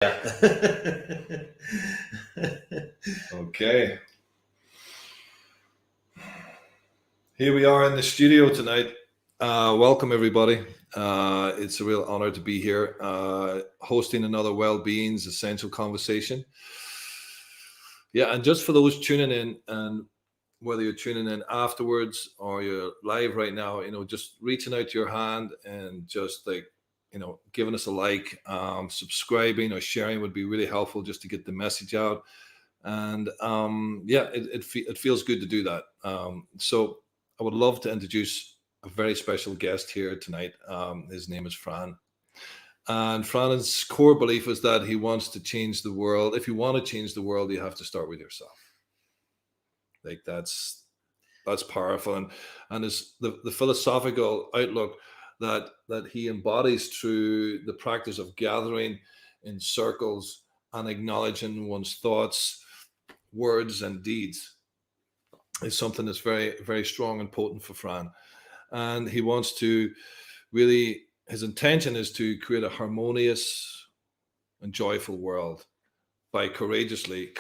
Yeah. Okay. Here we are in the studio tonight. Welcome, everybody. It's a real honor to be here, hosting another Well-Being's Essential Conversation. Yeah, and just for those tuning in, and whether you're tuning in afterwards or you're live right now, just reaching out your hand and just giving us a like, subscribing or sharing would be really helpful just to get the message out. And it feels good to do that. So I would love to introduce a very special guest here tonight. His name is Fran. And Fran's core belief is that he wants to change the world. If you want to change the world, you have to start with yourself. Like that's powerful. And it's the philosophical outlook that he embodies through the practice of gathering in circles and acknowledging one's thoughts, words, and deeds is something that's very, very strong and potent for Fran. And he wants to really, his intention is to create a harmonious and joyful world by courageously,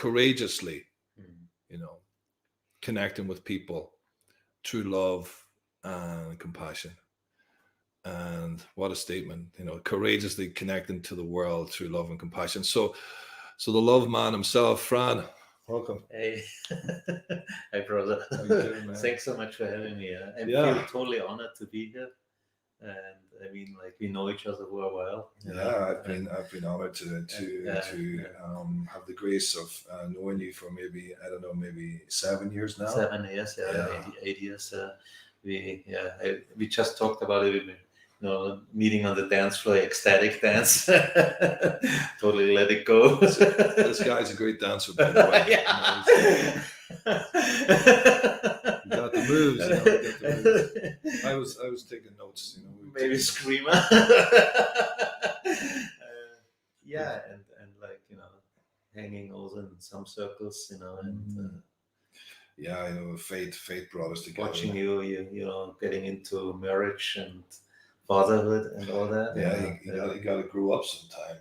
connecting with people through love and compassion. And what a statement, courageously connecting to the world through love and compassion. So the love man himself, Fran, welcome. Hey, hey, brother. How you doing, man? Thanks so much for having me. I Yeah. feel totally honored to be here. And I mean, like, we know each other for a while. Yeah, I've been honored to have the grace of knowing you for maybe 7 years now. 7 years, Yeah. 8 years. We just talked about it. Meeting on the dance floor, ecstatic dance. Totally let it go. This guy's a great dancer, by the way. Yeah. You got the moves. You got the moves. I was taking notes. Maybe screamer. Yeah, and like hanging also in some circles, and yeah, fate brought us together. watching you getting into marriage and fatherhood and all that. Yeah, you got to grow up sometime.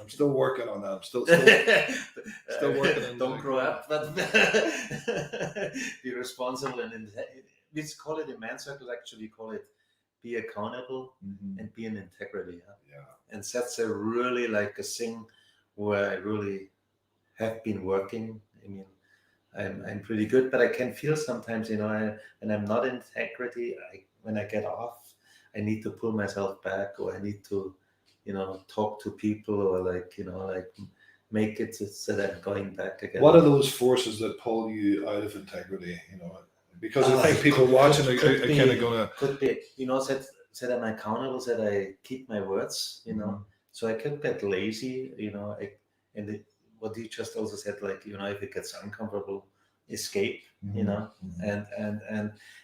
I'm still working on that. I'm still working on. Don't grow up, but be responsible and we call it in man circles. Actually, call it be accountable and be in integrity. Yeah. And that's a really like a thing where I really have been working. I mean, I'm pretty good, but I can feel sometimes, when I'm not in integrity, when I get off, I need to pull myself back, or I need to, talk to people, or make it so that I'm going back again. What are those forces that pull you out of integrity? Because I think people watching are kind of gonna. Could be, said I'm accountable, said I keep my words, so I can get lazy, what you just also said, if it gets uncomfortable, escape, and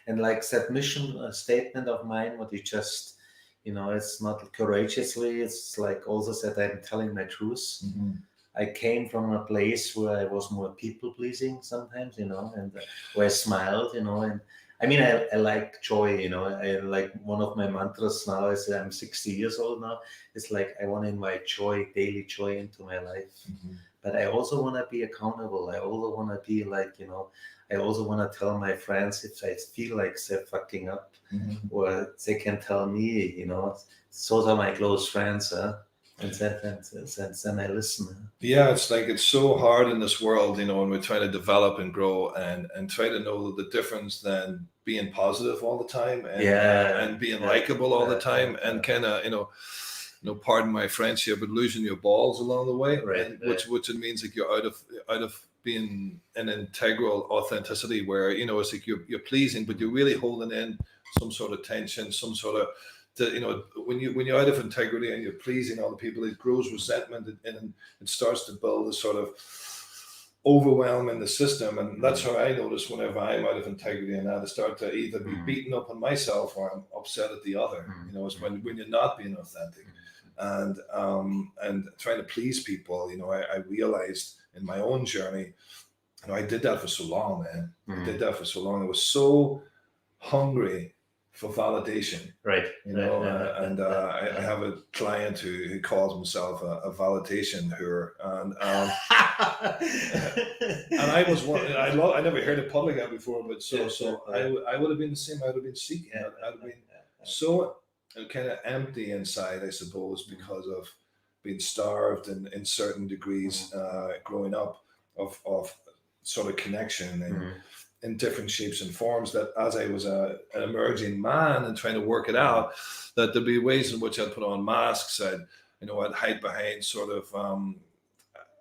like that mission statement of mine, what you just, it's not courageously, it's like also said, I'm telling my truth. I came from a place where I was more people pleasing sometimes, and where I smiled, and I mean, I like joy, I like one of my mantras now is I'm 60 years old now. It's like, I want to invite joy, daily joy into my life. But I also want to be accountable. I also want to be I also want to tell my friends if I feel like they're fucking up, or they can tell me, those are my close friends, and then I listen. Yeah, it's so hard in this world, when we're trying to develop and grow and try to know the difference than being positive all the time and being likable all the time and kind of, pardon my French here, but losing your balls along the way, right? Which it means like you're out of being an integral authenticity where it's like you're pleasing, but you're really holding in some sort of tension, some sort of. When you're out of integrity and you're pleasing all the people, it grows resentment and it starts to build a sort of overwhelm in the system. And that's how I notice whenever I'm out of integrity and I start to either be beaten up on myself or I'm upset at the other. It's when you're not being authentic and trying to please people. I realized in my own journey, I did that for so long, man. I did that for so long. I was so hungry for validation. Right. And I have a client who calls himself a validation whore, and and I was one. I never heard it public before, but I would have been the same. I would have been seeking. I'd have been so kind of empty inside, I suppose, because of being starved in certain degrees growing up of sort of connection and in different shapes and forms, that as I was an emerging man and trying to work it out, that there'd be ways in which I'd put on masks. I'd hide behind sort of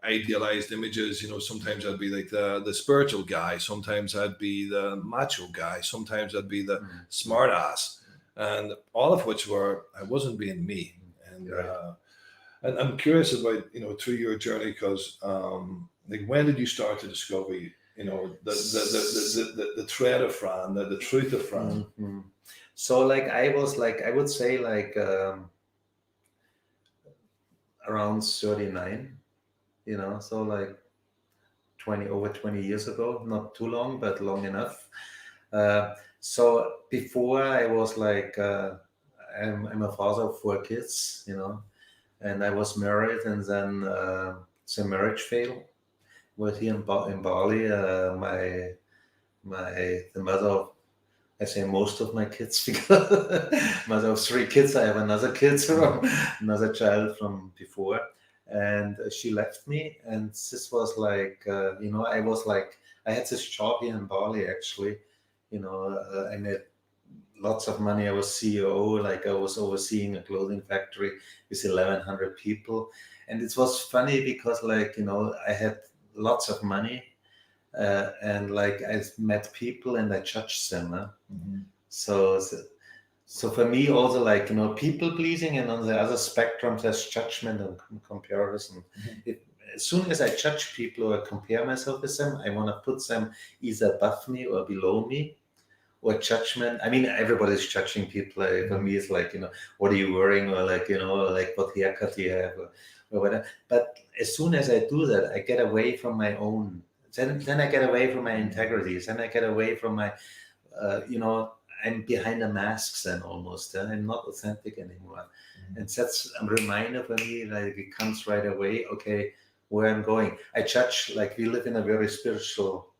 idealized images. Sometimes I'd be like the spiritual guy, sometimes I'd be the macho guy, sometimes I'd be the smart ass, and all of which I wasn't being me. And I'm curious about, through your journey, because like, when did you start to discover the thread of Fran, the truth of Fran? So like I was like, I would say like around 39, so like over 20 years ago, not too long, but long enough. So before I was like, I'm a father of 4 kids, and I was married, and then the marriage failed. But here in Bali, the mother of, I say most of my kids, because mother of 3 kids, I have another kid from another child from before, and she left me. And this was like, I was like, I had this job here in Bali actually, I made lots of money. I was CEO, like I was overseeing a clothing factory with 1,100 people, and it was funny because like I had lots of money, and like I met people and I judged them. So for me also, like people pleasing, and on the other spectrum there's judgment and comparison. As soon as I judge people or compare myself with them, I want to put them either above me or below me. Or judgment. I mean, everybody's judging people. For me, it's like, what are you wearing, or like, like what haircut do you have, or whatever. But as soon as I do that, I get away from my own. Then I get away from my integrity. Then I get away from my, I'm behind the masks then almost. I'm not authentic anymore. And that's a reminder for me, like it comes right away. Okay, where I'm going. I judge, like we live in a very spiritual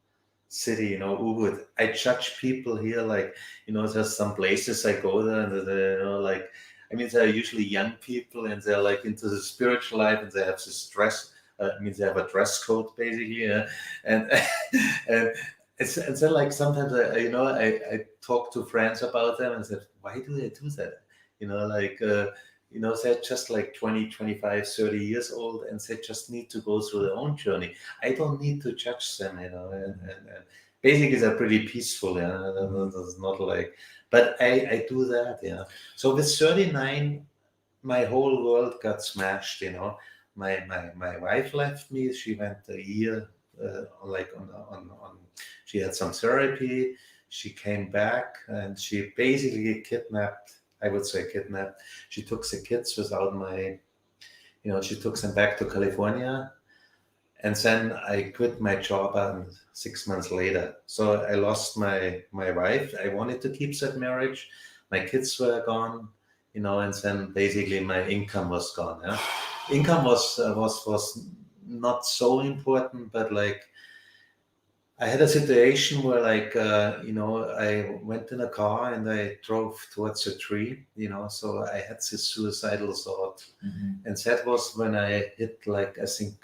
city, Ubud. I judge people here, like, there's some places I go there, and like, I mean, they're usually young people, and they're like into the spiritual life, and they have this dress. They have a dress code basically, and and it's like sometimes I talk to friends about them and said, why do they do that? They're just like 20, 25, 30 years old, and they just need to go through their own journey. I don't need to judge them, and basically they're pretty peaceful, It's not like, but I do that, So with 39, my whole world got smashed, My wife left me. She went a year, like on she had some therapy. She came back, and she basically kidnapped. I would say kidnapped. She took the kids without she took them back to California. And then I quit my job 6 months later. So I lost my wife. I wanted to keep that marriage. My kids were gone, and then basically my income was gone. Income was not so important, but like I had a situation where like, I went in a car and I drove towards a tree, so I had this suicidal thought. And that was when I hit, like, I think,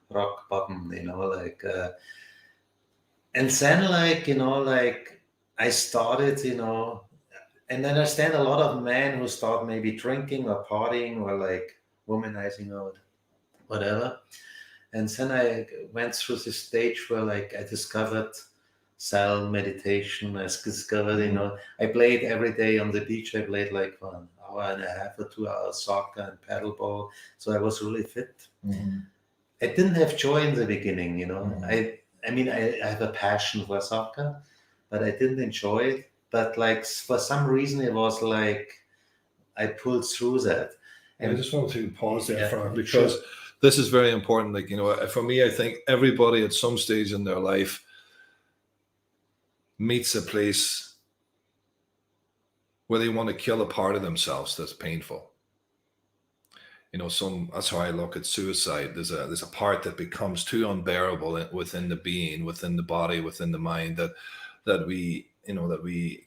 rock bottom, like, and then like, like I started, and then I understand a lot of men who start maybe drinking or partying or like womanizing or whatever. And then I went through this stage where like I discovered Zen meditation. I discovered, I played every day on the beach. I played like 1 hour and a half or 2 hours soccer and paddleball. So I was really fit. I didn't have joy in the beginning, I mean, I have a passion for soccer, but I didn't enjoy it. But like for some reason, it was like I pulled through that. And I just want to pause there, Frank, because this is very important. Like, for me, I think everybody at some stage in their life meets a place where they want to kill a part of themselves that's painful. That's how I look at suicide. There's a part that becomes too unbearable within the being, within the body, within the mind, that we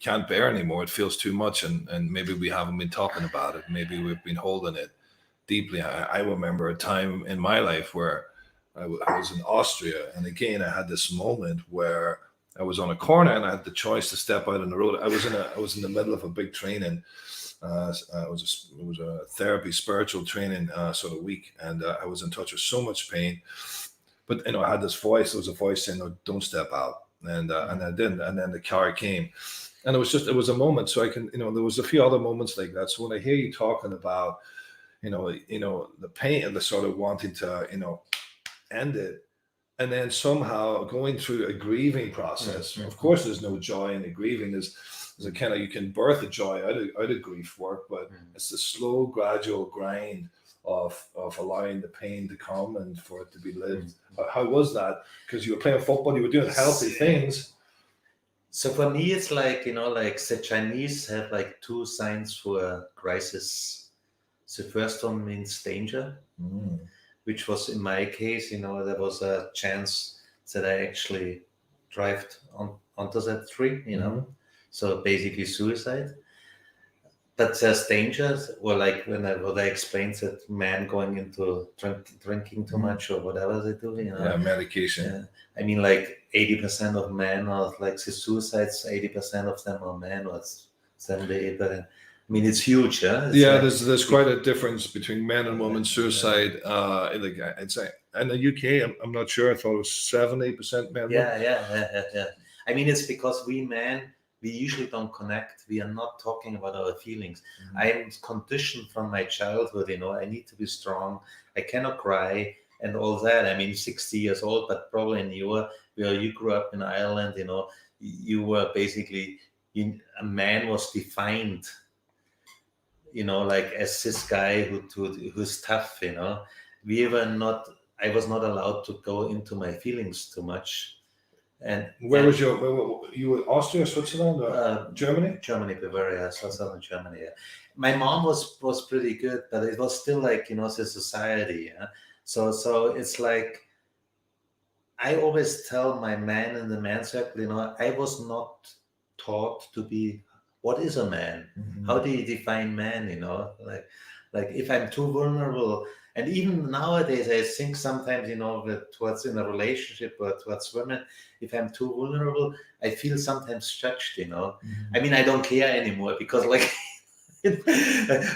can't bear anymore. It feels too much, and maybe we haven't been talking about it. Maybe we've been holding it deeply. I remember a time in my life where I was in Austria, and again I had this moment where I was on a corner and I had the choice to step out on the road. I was in the middle of a big training. It was a therapy, spiritual training sort of week, and I was in touch with so much pain. But I had this voice. There was a voice saying, "No, don't step out," and I didn't. And then the car came, and it was a moment. So I can, there was a few other moments like that. So when I hear you talking about, the pain and the sort of wanting to, end it, and then somehow going through a grieving process. Mm-hmm. Of course, there's no joy in the grieving. There's a kind of, you can birth a joy out of grief work, but it's the slow, gradual grind of allowing the pain to come and for it to be lived. How was that? Because you were playing football, you were doing healthy things. So for me, it's like, like the Chinese have like two signs for a crisis. The first one means danger, which was in my case, there was a chance that I actually drove onto that tree, So basically suicide. But there's dangers, or like what I explained, that man going into drinking too much or whatever they do, Yeah, medication. Yeah. I mean, like 80% of men are like the suicides, 80% of them are men, or 78%. I mean, it's huge, huh? There's quite a difference between men and women suicide. I'd say in the UK, I'm not sure. I thought it was 70% men. Yeah. I mean, it's because we men, we usually don't connect. We are not talking about our feelings. I am conditioned from my childhood, I need to be strong. I cannot cry and all that. I mean, 60 years old, but probably where you grew up in Ireland, you were basically, a man was defined, like as this guy who's tough, I was not allowed to go into my feelings too much. And where you were Austria, Switzerland, or Germany? Germany, Bavaria, southern Germany. Yeah. My mom was pretty good, but it was still like, the society. Yeah? So it's like, I always tell my man in the man circle, I was not taught to be, what is a man? How do you define man? Like if I'm too vulnerable, and even nowadays I think sometimes, towards in a relationship or towards women, if I'm too vulnerable, I feel sometimes judged. I mean, I don't care anymore because like.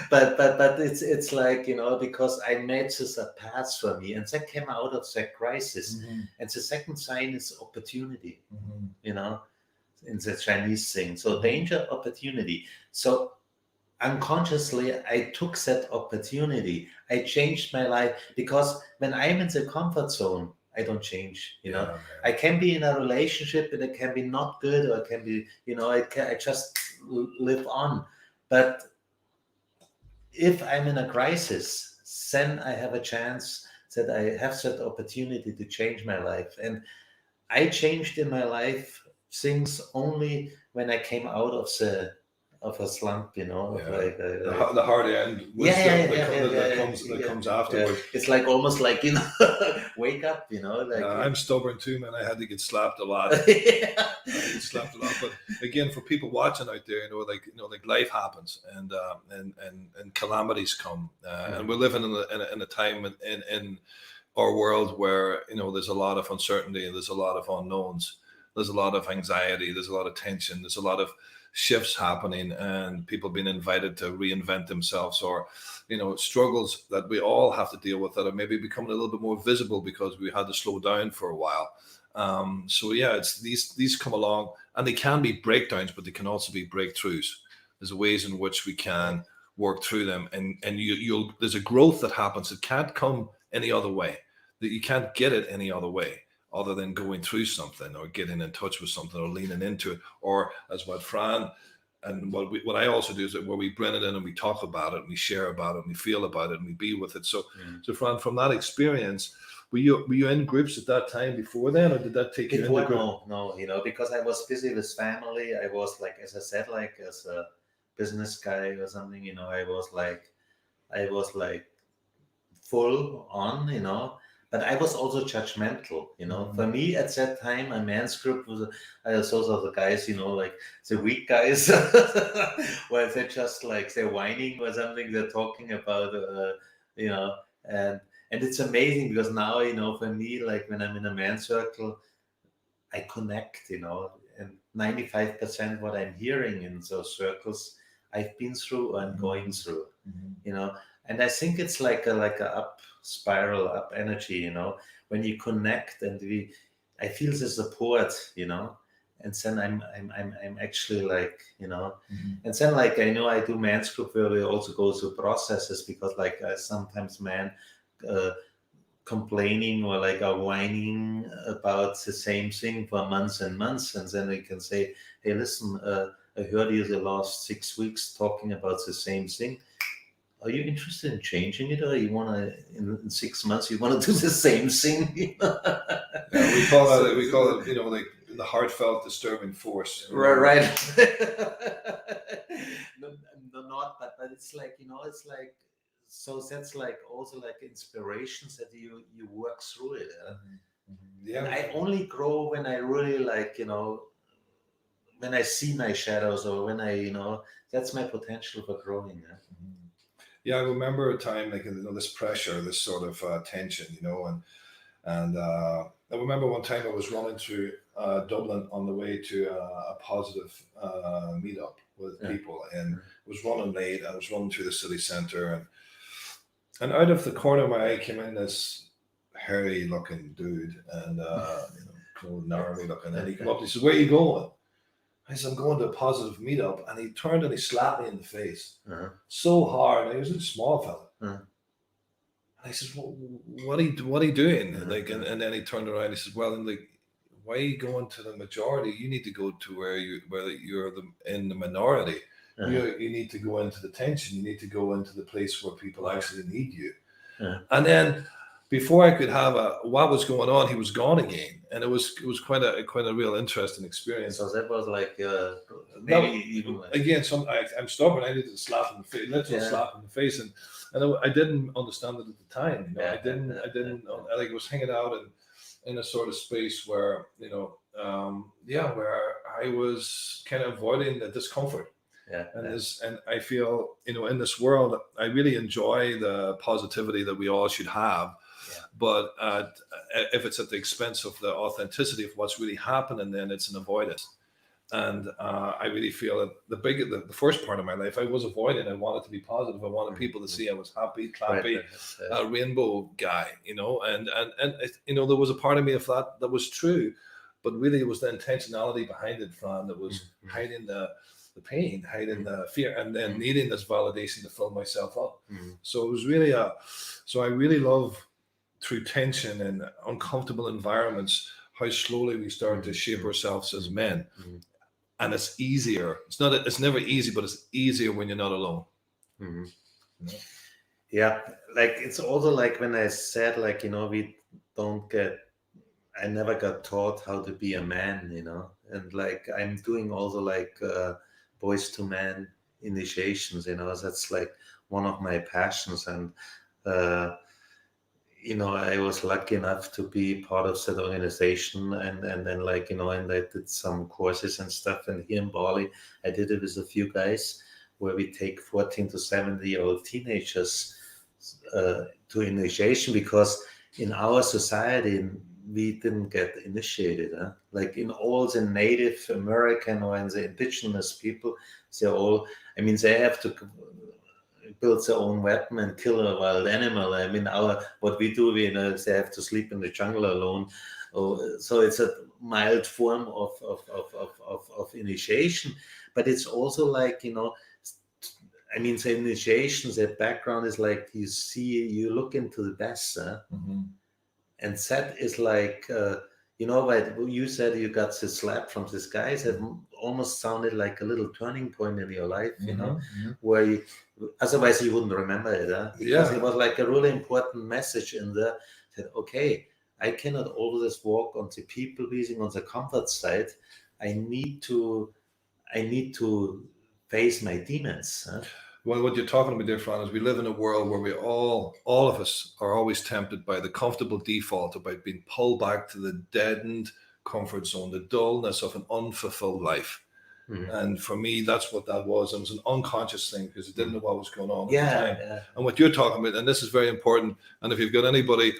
but it's like, because I made this a path for me, and that came out of that crisis. And the second sign is opportunity, in the Chinese thing. So danger, opportunity. So unconsciously I took that opportunity. I changed my life, because when I'm in the comfort zone, I don't change. I can be in a relationship and it can be not good, or it can be, I just live on. But if I'm in a crisis, then I have a chance that I have that opportunity to change my life. And I changed in my life things only when I came out of a slump, the hard end. That comes afterwards. It's like almost like, wake up, like I'm stubborn too, man. I had to get slapped a lot. Slapped a lot. But again, for people watching out there, like life happens, and calamities come, and we're living in a time in our world where there's a lot of uncertainty, and there's a lot of unknowns, there's a lot of anxiety, there's a lot of tension, there's a lot of shifts happening, and people being invited to reinvent themselves, or struggles that we all have to deal with that are maybe becoming a little bit more visible because we had to slow down for a while. It's these come along, and they can be breakdowns, but they can also be breakthroughs. There's ways in which we can work through them, and there's a growth that happens. It can't come any other way. That you can't get it any other way other than going through something, or getting in touch with something, or leaning into it, or as what Fran and what I also do is that where we bring it in and we talk about it and we share about it and we feel about it and we be with it. So Fran, from that experience, were you in groups at that time before then, or did that take you in? No, because I was busy with family. I was, like, as I said, like as a business guy or something, I was like full on, but I was also judgmental, For me at that time, a man's group was, those are the guys, like the weak guys, where they're just like, they're whining or something, they're talking about, you know, and, and it's amazing because now, for me, like when I'm in a man's circle, I connect, and 95% what I'm hearing in those circles, I've been through and going through, and I think it's like a up spiral, up energy, when you connect and I feel the support, and then I'm actually like, and then like I know I do men's group where we also go through processes because like sometimes men complaining or like are whining about the same thing for months and months, and then we can say, hey, listen, I heard you the last 6 weeks talking about the same thing. Are you interested in changing it, or you want to in 6 months you want to do the same thing? Yeah, we call it like the heartfelt disturbing force. Right. No, not, but it's like it's like, so that's like also like inspirations that you work through it. Yeah, And I only grow when I really like when I see my shadows, or when I that's my potential for growing. Yeah, I remember a time like this pressure, this sort of tension, and I remember one time I was running through Dublin on the way to a positive meetup with people, and was running late. I was running through the city centre, and out of the corner of my eye came in this hairy looking dude, and gnarly looking, and he came up and he said, "Where are you going?" I said, "I'm going to a positive meetup," and he turned and he slapped me in the face so hard. And he was a small fella. And I said, well, what are you doing? Like, and then he turned around and he said, well, and like, why are you going to the majority? You need to go to where you're in the minority. You need to go into the tension. You need to go into the place where people actually need you. And then before I could have what was going on, he was gone again, and it was quite a real interesting experience. So that was like maybe even like, again, I'm stubborn. I needed to slap in the face, literally slap in the face, and I didn't understand it at the time. I didn't. I like was hanging out in a sort of space where where I was kind of avoiding the discomfort. And I feel in this world I really enjoy the positivity that we all should have, but if it's at the expense of the authenticity of what's really happening, then it's an avoidance. And I really feel that the first part of my life I was avoiding. I wanted to be positive. I wanted people to see I was happy, clappy, rainbow guy, and there was a part of me of that was true, but really it was the intentionality behind it, Fran, that was hiding the pain, hiding the fear, and then needing this validation to fill myself up. So it was really so I really love, through tension and uncomfortable environments, how slowly we start to shape ourselves as men. And it's easier. It's never easy, but it's easier when you're not alone. Yeah, like it's also like when I said like I never got taught how to be a man, and like I'm doing also like boys to men initiations, that's like one of my passions. And I was lucky enough to be part of that organization, and then like and I did some courses and stuff. And here in Bali, I did it with a few guys where we take 14 to 70-year-old teenagers to initiation, because in our society we didn't get initiated. Like in all the Native American or in the indigenous people, they have to build their own weapon and kill a wild animal. What we do, they have to sleep in the jungle alone. So it's a mild form of initiation, but it's also like the initiation, the background is like you look into the best, and that is like what you said, you got this slap from this guy that almost sounded like a little turning point in your life, where otherwise you wouldn't remember it, because it was like a really important message in there that, okay, I cannot always walk on the people pleasing, on the comfort side. I need to face my demons. Well, what you're talking about there, Fran, is we live in a world where we all of us are always tempted by the comfortable default about being pulled back to the deadened comfort zone, the dullness of an unfulfilled life. And for me, that's what that was. It was an unconscious thing because I didn't know what was going on at the time. Yeah. And what you're talking about, and this is very important, and if you've got anybody,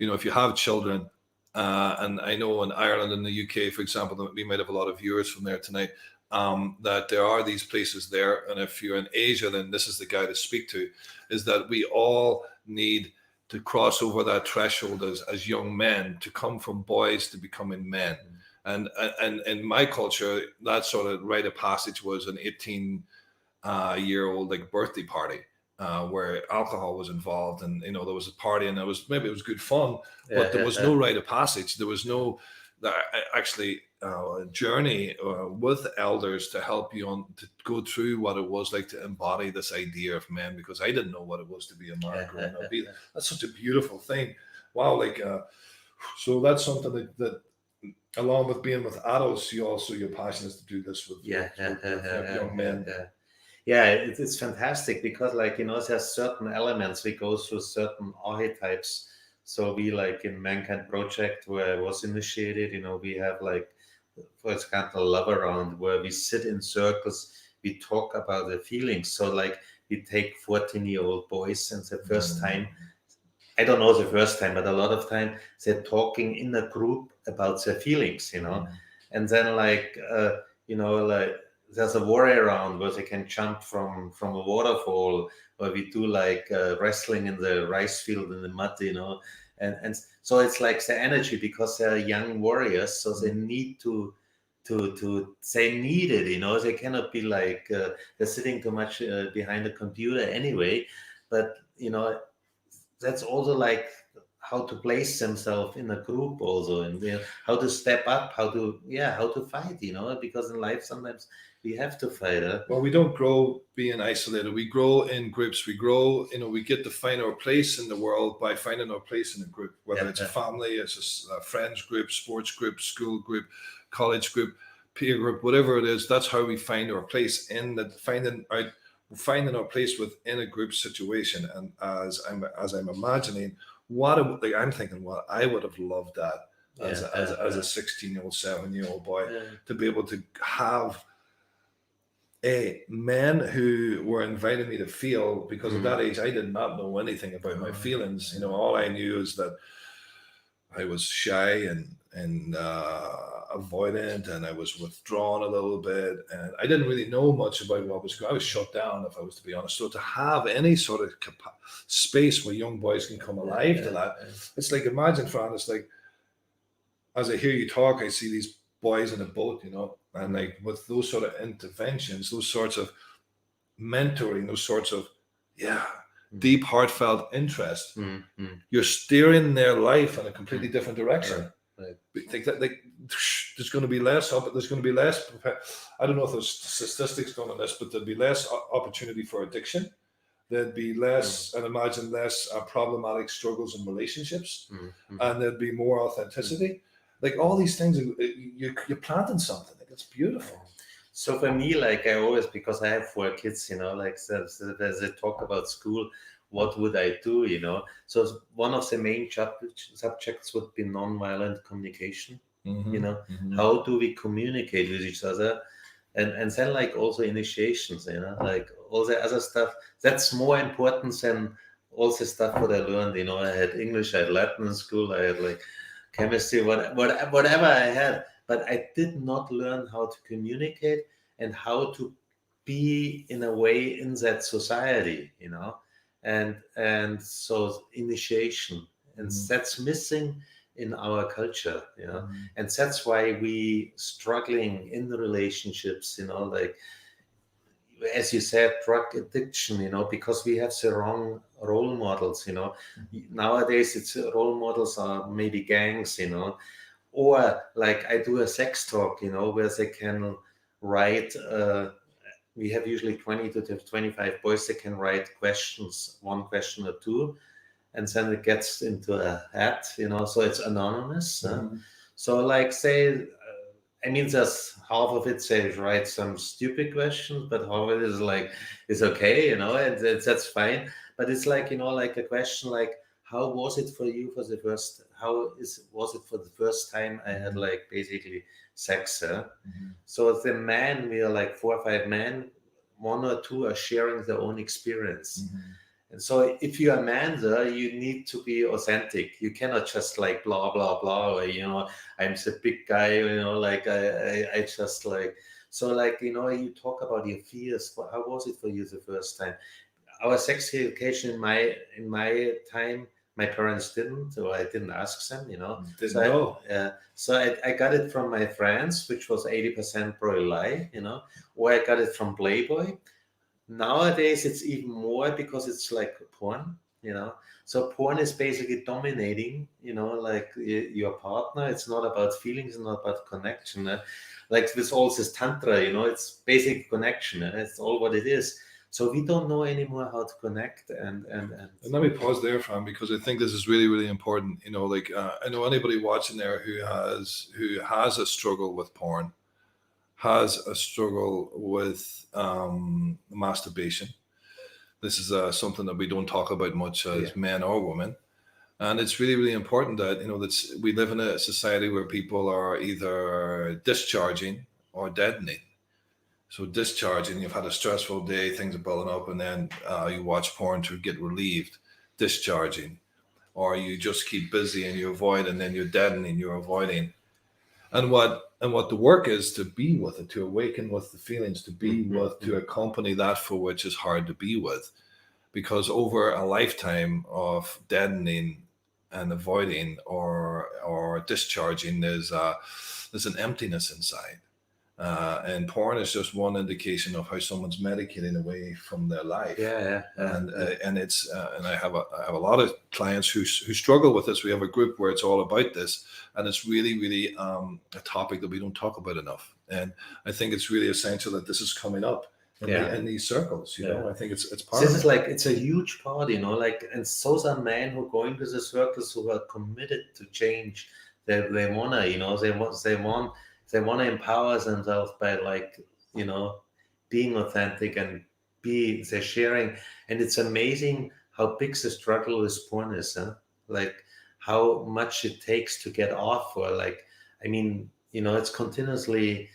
if you have children, and I know in Ireland and the UK, for example, that we might have a lot of viewers from there tonight, that there are these places there. And if you're in Asia, then this is the guy to speak to, is that we all need to cross over that threshold as young men, to come from boys to becoming men. And in my culture, that sort of rite of passage was an 18-year-old like birthday party, where alcohol was involved, and there was a party, and maybe it was good fun, but there was no rite of passage. There was no actually journey with elders to help you to go through what it was like to embody this idea of men, because I didn't know what it was to be a man growing up. That's such a beautiful thing. Wow, so that's something that along with being with adults, your passion is to do this with young men. Yeah, it's fantastic because there's certain elements, we go through certain archetypes. So we, like in Mankind Project, where I was initiated, we have for example, love around, where we sit in circles, we talk about the feelings. So we take 14-year-old boys, and the first time, I don't know the first time, but a lot of time they're talking in a group about their feelings, and then there's a warrior around where they can jump from a waterfall, where we do wrestling in the rice field in the mud, and so it's like the energy, because they're young warriors, so they need to they need it, they cannot be they're sitting too much behind a computer anyway, but that's also how to place themselves in a group also, and how to step up, how to fight, because in life sometimes we have to fight. Well, we don't grow being isolated. We grow in groups. We grow, we get to find our place in the world by finding our place in a group, whether it's a family, it's a friends group, sports group, school group, college group, peer group, whatever it is. That's how we find our place finding our place within a group situation. And as I'm imagining, I'm thinking what I would have loved that as a 16-year-old, 7-year-old boy, to be able to have men who were inviting me to feel, because at that age I did not know anything about my feelings. All I knew is that I was shy and avoidant, and I was withdrawn a little bit, and I didn't really know much about what was going on. I was shut down, if I was to be honest. So to have any sort of space where young boys can come alive to that, it's like, imagine, Fran, it's like, as I hear you talk, I see these boys in a boat, and with those sort of interventions, those sorts of mentoring, those sorts of deep heartfelt interest, you're steering their life in a completely different direction. Think that there's going to be less of it. There's going to be less. I don't know if there's statistics going on this, but there'd be less opportunity for addiction. There'd be less, and imagine less problematic struggles in relationships, and there'd be more authenticity. All these things, you're planting something. It's beautiful. So for me, I always, because I have 4 kids, as they talk about school, what would I do, So one of the main subjects would be nonviolent communication, How do we communicate with each other? And then also initiations, all the other stuff, that's more important than all the stuff that I learned, I had English, I had Latin in school, I had chemistry, whatever I had, but I did not learn how to communicate and how to be in a way in that society, and so initiation, and that's missing in our culture, and that's why we struggling in the relationships, as you said, drug addiction, because we have the wrong role models, Nowadays it's role models are maybe gangs, or I do a sex talk, where they can write, we have usually 20 to 25 boys that can write questions, 1 question or 2, and then it gets into a hat, so it's anonymous. So say, I mean, just half of it says write some stupid questions, but half of it is like is okay, and that's fine. But it's like like a question like, how was it for you for the first? How was it for the first time I had like basically sex? So as a man, we are like 4 or 5 men. One or two are sharing their own experience. And so if you're a man there, you need to be authentic. You cannot just like blah blah blah, or I'm the big guy, like I just like so like you talk about your fears. How was it for you the first time? Our sex education in my time, my parents didn't, or I didn't ask them, Didn't So know. I got it from my friends, which was 80% probably lie, or I got it from Playboy. Nowadays, it's even more because it's like porn. So porn is basically dominating, like your partner. It's not about feelings, it's not about connection. Like with all this tantra, it's basic connection. It's all what it is. So we don't know anymore how to connect And let me pause there, Fran, because I think this is really, really important. Like I know anybody watching there who has a struggle with porn, has a struggle with masturbation. This is something that we don't talk about much as men or women, and it's really, really important that we live in a society where people are either discharging or deadening. So discharging, you've had a stressful day, things are building up, and then you watch porn to get relieved. Discharging, or you just keep busy and you avoid, and then you're deadening, you're avoiding. And what the work is to be with it, to awaken with the feelings, to be with, to accompany that for which is hard to be with, because over a lifetime of deadening and avoiding or discharging, there's an emptiness inside. And porn is just one indication of how someone's medicating away from their life. And it's and I have a lot of clients who struggle with this. We have a group where it's all about this, and it's really, really a topic that we don't talk about enough. And I think it's really essential that this is coming up in these circles. I think it's part This of is it. like it's a huge part, like, and those are men who go into the circles who are committed to change. They wanna, they want to empower themselves by like, being authentic and they're sharing. And it's amazing how big the struggle with porn is, huh? Like how much it takes to get off, or like, I mean, it's continuously,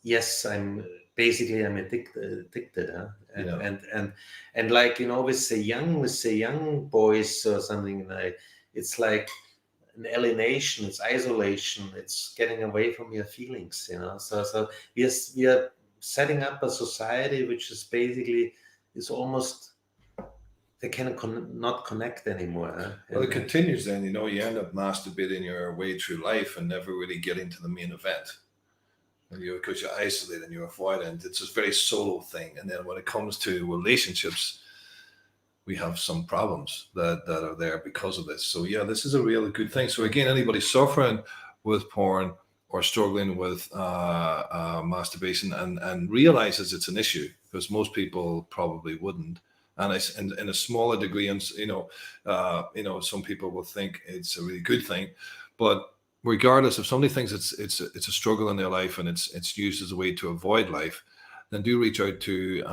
yes, I'm addicted, huh? And, Yeah. and like, with the young boys or something, like it's like an alienation, it's isolation, it's getting away from your feelings, so we are setting up a society which is basically is almost, they can not connect anymore, huh? Well, it continues then, you end up masturbating your way through life and never really getting to the main event. And because you're isolated and you're avoidant, it's a very solo thing. And then when it comes to relationships, we have some problems that are there because of this. So yeah, this is a really good thing. So again, anybody suffering with porn or struggling with masturbation and realizes it's an issue, because most people probably wouldn't. And it's in a smaller degree, and some people will think it's a really good thing, but regardless, if somebody thinks it's a struggle in their life and it's used as a way to avoid life, then do reach out to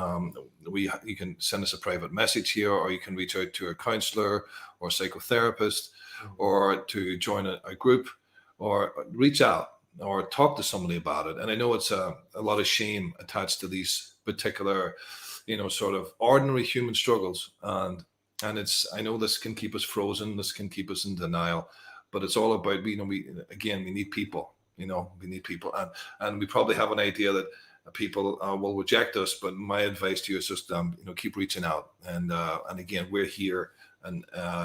you can send us a private message here, or you can reach out to a counselor or psychotherapist, or to join a group, or reach out or talk to somebody about it. And I know it's a lot of shame attached to these particular sort of ordinary human struggles, and I know this can keep us frozen, this can keep us in denial, but it's all about, we need people. We need people, and we probably have an idea that people will reject us, but my advice to you is just keep reaching out, and again, we're here and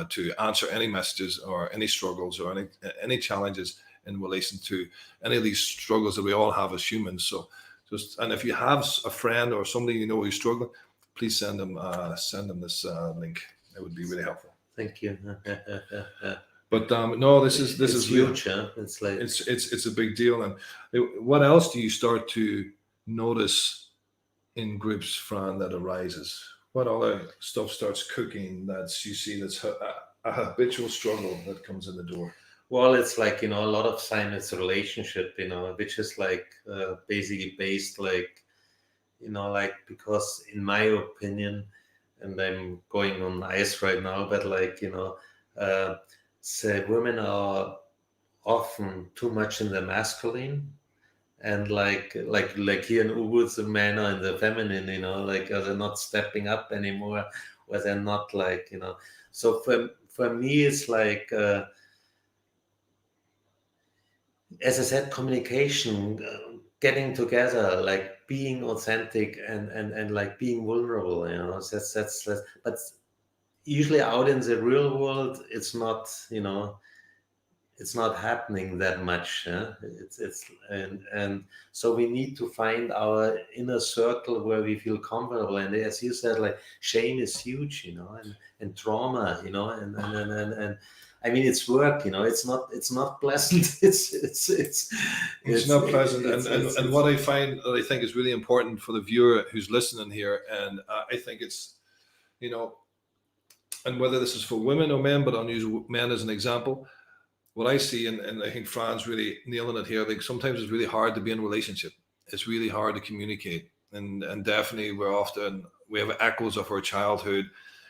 to answer any messages or any struggles or any challenges in relation to any of these struggles that we all have as humans. So and if you have a friend or somebody who's struggling, please send them this link. It would be really helpful. Thank you. But no, this is huge, huh? It's like it's a big deal. And what else do you start to notice in groups, Fran, that arises? What other stuff starts cooking that's a habitual struggle that comes in the door? Well, it's like, a lot of time it's a relationship, which is like basically based like, like, because in my opinion, and I'm going on ice right now, but like, say women are often too much in the masculine, and like here in Ubud, the men are in the feminine, like they're not stepping up anymore, or they're not like, so for me it's like, as I said, communication, getting together, like being authentic, and like being vulnerable, that's but usually out in the real world it's not happening that much, it's and so we need to find our inner circle where we feel comfortable, and as you said, like shame is huge, and trauma, and I mean it's work, it's not pleasant. It's it's not it, pleasant, and it's what I find that I think is really important for the viewer who's listening here, and I think it's, you know, and whether this is for women or men, but I'll use men as an example. What I see, and I think Fran's really nailing it here. Like sometimes it's really hard to be in a relationship. It's really hard to communicate, and definitely we have echoes of our childhood,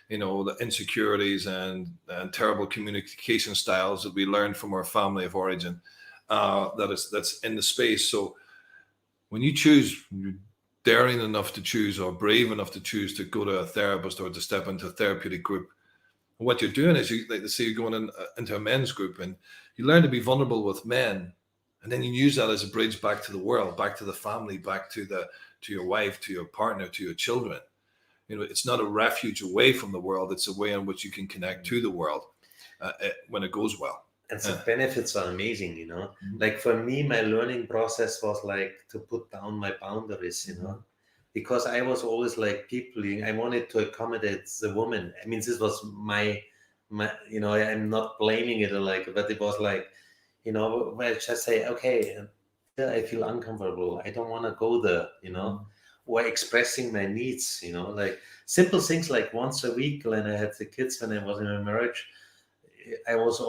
the insecurities and terrible communication styles that we learned from our family of origin. That's in the space. So when you choose, you're daring enough to choose or brave enough to choose to go to a therapist or to step into a therapeutic group, what you're doing is, you like to say, you're going into a men's group and you learn to be vulnerable with men, and then you use that as a bridge back to the world, back to the family, back to your wife, to your partner, to your children. It's not a refuge away from the world. It's a way in which you can connect to the world when it goes well. and the benefits are amazing, like for me, my learning process was like to put down my boundaries, because I was always like peopling. I wanted to accommodate the woman. I mean, this was my I'm not blaming it, like, but it was like, where I just say, okay, here I feel uncomfortable. I don't want to go there, or expressing my needs, like simple things like once a week when I had the kids, when I was in a marriage, I was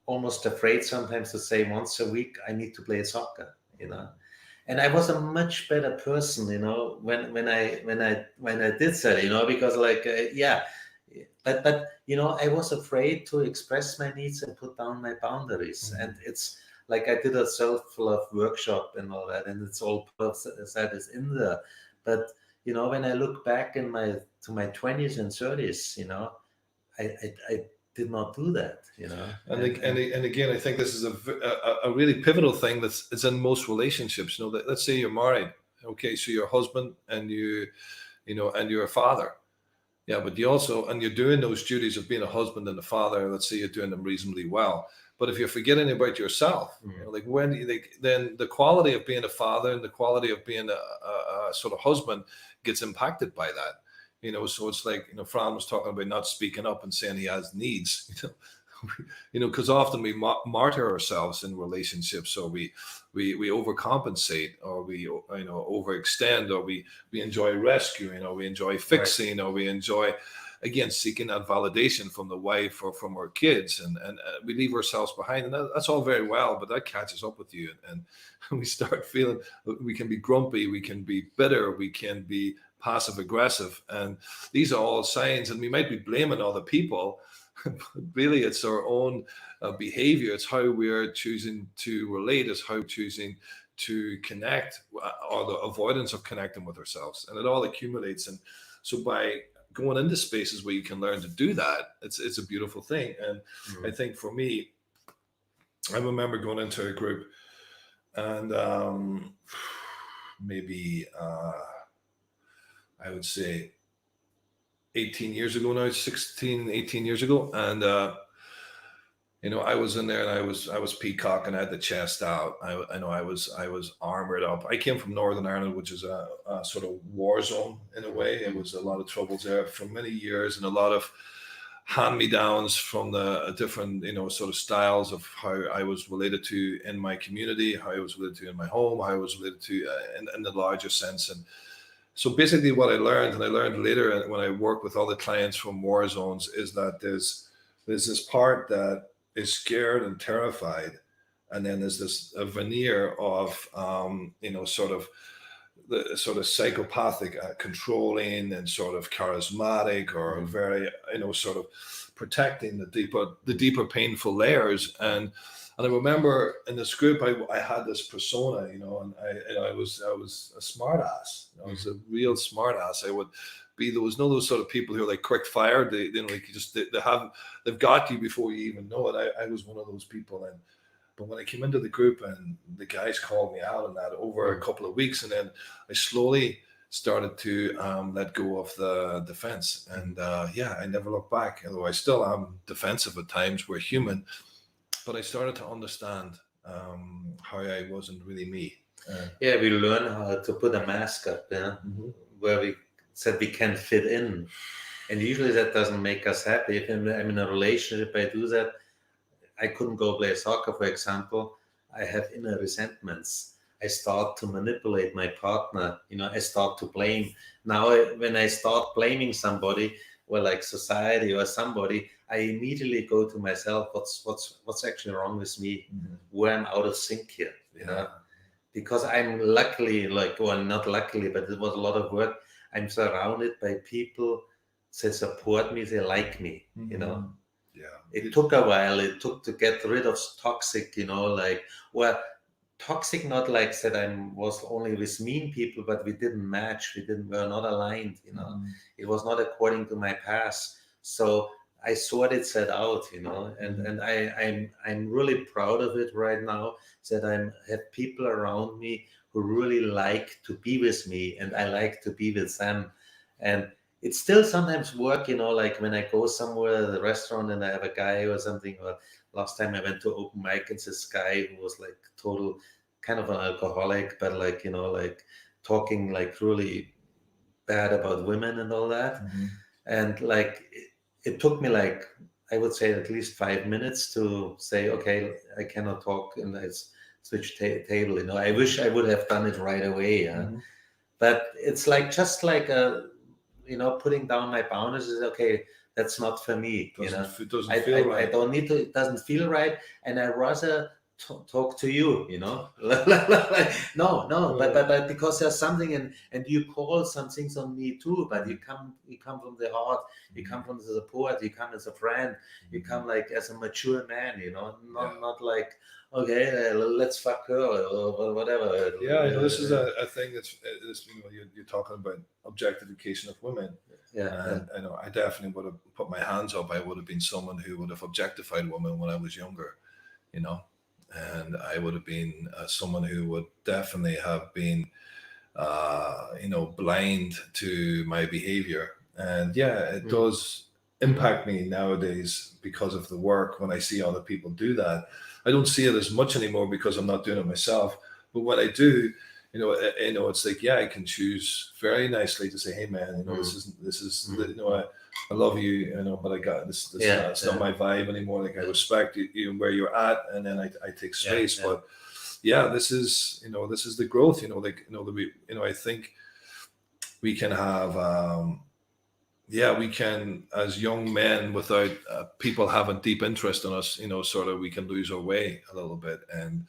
almost afraid sometimes to say once a week I need to play soccer, and I was a much better person, when I did that, because like yeah, but I was afraid to express my needs and put down my boundaries, and it's like I did a self-love workshop and all that, and it's all part of that is in there, but when I look back to my 20s and 30s, I did not do that, And again, I think this is a really pivotal thing it's in most relationships. That, let's say you're married, okay, so you're a husband and and you're a father, yeah, but you're doing those duties of being a husband and a father. Let's say you're doing them reasonably well, but if you're forgetting about yourself, then the quality of being a father and the quality of being a sort of husband gets impacted by that. So it's like, Fran was talking about not speaking up and saying he has needs, because often we martyr ourselves in relationships, or we overcompensate, or we overextend, or we enjoy rescuing, or we enjoy fixing, or we enjoy, again, seeking that validation from the wife or from our kids, and we leave ourselves behind, and that's all very well, but that catches up with you, and we start feeling, we can be grumpy, we can be bitter, we can be passive aggressive, and these are all signs, and we might be blaming other people, but really it's our own behavior. It's how we're choosing to relate, it's how we're choosing to connect, or the avoidance of connecting with ourselves, and it all accumulates. And so by going into spaces where you can learn to do that, it's a beautiful thing. And I think for me, I remember going into a group, and maybe I would say 18 years ago now, 16, 18 years ago. And, I was in there and I was peacocking, I had the chest out. I know I was armored up. I came from Northern Ireland, which is a sort of war zone in a way. It was a lot of troubles there for many years, and a lot of hand-me-downs from the different, sort of styles of how I was related to in my community, how I was related to in my home, how I was related to in the larger sense. And so basically what I learned, and I learned later when I work with other clients from war zones, is that there's this part that is scared and terrified, and then there's this a veneer of sort of the sort of psychopathic, controlling and sort of charismatic, or very sort of protecting the deeper painful layers. And I remember in this group, I had this persona, and I was a smart ass. I was a real smart ass. I would be those sort of people who are like quick fire. They've got you before you even know it. I was one of those people. But when I came into the group and the guys called me out on that over a couple of weeks, and then I slowly started to let go of the defense. And I never looked back, although I still am defensive at times. We're human. But I started to understand how I wasn't really me. We learn how to put a mask up, where we said we can fit in. And usually that doesn't make us happy. If I'm in a relationship, I do that. I couldn't go play soccer, for example. I have inner resentments. I start to manipulate my partner. I start to blame. Now, when I start blaming somebody, well, like society or somebody, I immediately go to myself. What's actually wrong with me? Where I'm out of sync here. Because I'm luckily, not luckily, but it was a lot of work. I'm surrounded by people that support me. They like me. It took a while. It took to get rid of toxic, toxic, not like that I was only with mean people, but we didn't match. We're not aligned, It was not according to my past. So I sorted that out, and I'm really proud of it right now, that I have people around me who really like to be with me, and I like to be with them. And it's still sometimes work, like when I go somewhere, the restaurant, and I have a guy or something. Or last time I went to open mic, and this guy who was like total kind of an alcoholic, but talking like really bad about women and all that. And it took me I would say at least 5 minutes to say, okay, I cannot talk, and I switch table. I wish I would have done it right away. But it's just like a putting down my boundaries is okay. That's not for me. It doesn't feel right. I don't need to. It doesn't feel right, and I rather talk to you. No, but because there's something, and you call some things on me too. But you come from the heart. You come from the support. You come as a friend. You come as a mature man. Not like, okay, let's fuck her or whatever. This is a thing that's you're talking about objectification of women. And I definitely would have put my hands up. I would have been someone who would have objectified women when I was younger, and I would have been someone who would definitely have been, blind to my behavior. And it does impact me nowadays because of the work. When I see other people do that, I don't see it as much anymore because I'm not doing it myself. But when I do, it's like, I can choose very nicely to say, hey man, this is I love you, but I got this. It's not my vibe anymore. I respect you where you're at, and then I take space. But this is the growth. I think we can have. We can, as young men, without people having deep interest in us, sort of, we can lose our way a little bit. And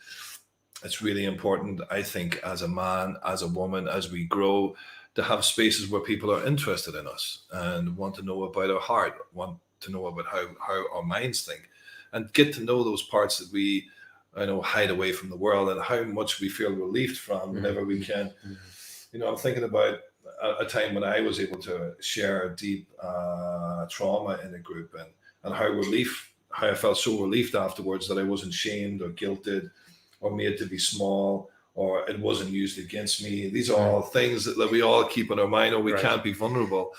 it's really important, I think, as a man, as a woman, as we grow, to have spaces where people are interested in us and want to know about our heart, want to know about how our minds think, and get to know those parts that we, hide away from the world, and how much we feel relieved from whenever we can. I'm thinking about a time when I was able to share deep trauma in a group, and how I felt so relieved afterwards, that I wasn't shamed or guilted or made to be small, or it wasn't used against me. These are all things that we all keep in our mind, or we can't be vulnerable.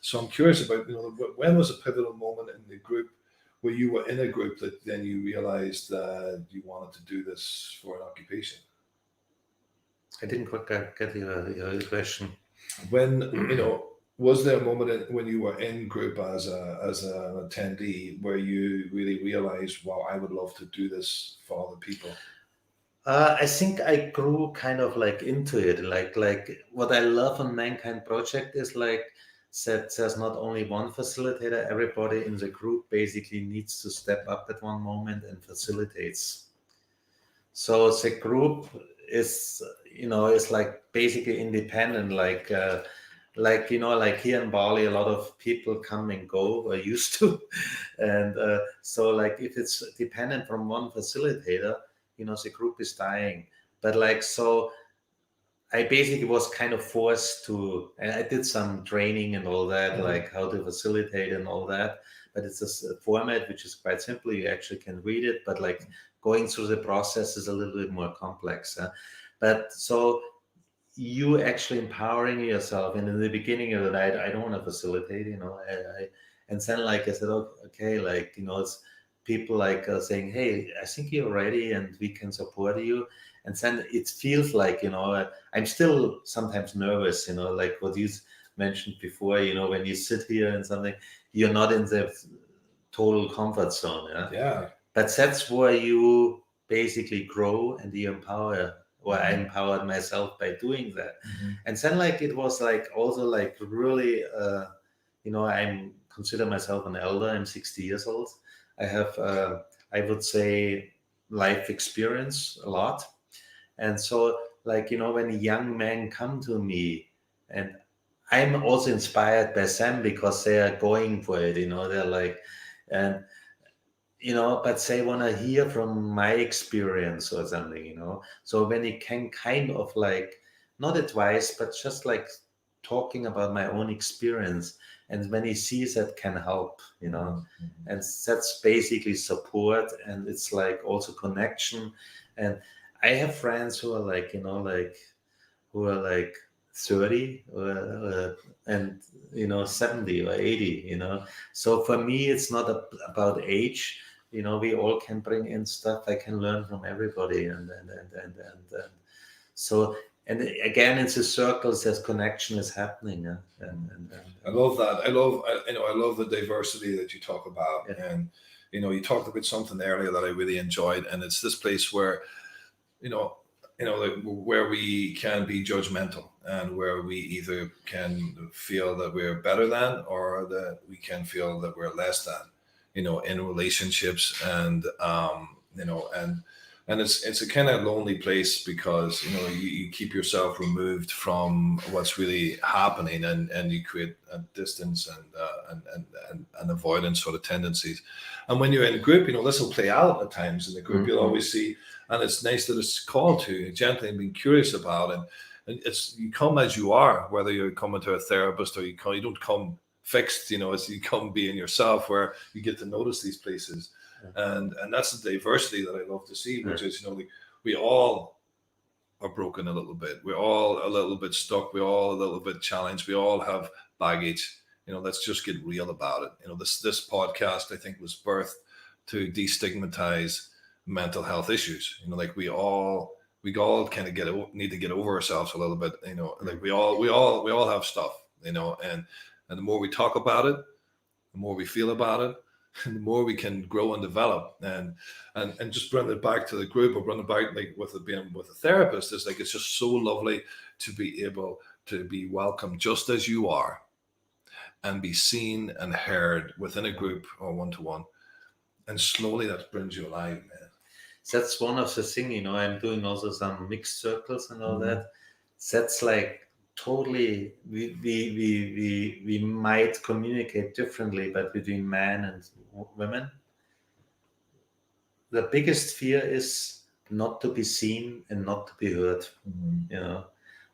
So I'm curious about, when was a pivotal moment in the group where you were in a group that then you realized that you wanted to do this for an occupation? I didn't quite get your question. When, was there a moment when you were in group as an attendee where you really realized, wow, I would love to do this for other people? I think I grew kind of into it. Like what I love on Mankind Project is said there's not only one facilitator, everybody in the group basically needs to step up at one moment and facilitates. So the group is, is like basically independent, like like here in Bali, a lot of people come and go, or used to, and so like if it's dependent from one facilitator, the group is dying. But like so, I basically was kind of forced to, and I did some training and all that, like how to facilitate and all that. But it's a format which is quite simple. You actually can read it, but like going through the process is a little bit more complex. But so you actually empowering yourself. And in the beginning of the night, I don't want to facilitate, and then like I said, okay, like, it's people like saying, hey, I think you're ready and we can support you. And then it feels like, I'm still sometimes nervous, like what you mentioned before, when you sit here and something, you're not in the total comfort zone. Yeah. But that's where you basically grow and you empower, or I empowered myself by doing that. And then like it was like also like really, I'm consider myself an elder. I'm 60 years old. I have, I would say, life experience a lot. And so, like, when young men come to me, and I'm also inspired by them because they are going for it, they're like, and, but they want to hear from my experience or something, So when you can kind of like, not advice, but just like talking about my own experience, and when he sees that can help, and that's basically support, and it's like also connection. And I have friends who are like, who are like 30 and 70 or 80, so for me it's not about age. We all can bring in stuff. I can learn from everybody, and so, and again, it's a circle. Says connection is happening. And I love that. I love the diversity that you talk about. Yeah. And you talked about something earlier that I really enjoyed, and it's this place where like where we can be judgmental, and where we either can feel that we're better than, or that we can feel that we're less than, in relationships. And and it's a kind of lonely place, because you keep yourself removed from what's really happening, and you create a distance and avoidance sort of tendencies. And when you're in a group, this will play out at times in the group. You'll always see, and it's nice that it's called to gently and being curious about it. And it's, you come as you are, whether you're coming to a therapist or you don't come fixed, as you come being yourself, where you get to notice these places. And that's the diversity that I love to see, which is, we all are broken a little bit. We're all a little bit stuck. We're all a little bit challenged. We all have baggage. let's just get real about it. This podcast, I think, was birthed to destigmatize mental health issues. Like we all kind of need to get over ourselves a little bit. Like we all have stuff. And the more we talk about it, the more we feel about it, and the more we can grow and develop. And just bring it back to the group, or bring it back like with it being with a therapist. It's just so lovely to be able to be welcome just as you are, and be seen and heard within a group or one-to-one. And slowly that brings you alive, man. That's one of the things, I'm doing also some mixed circles and all that. That's like totally, we might communicate differently, but between men and women, the biggest fear is not to be seen and not to be heard.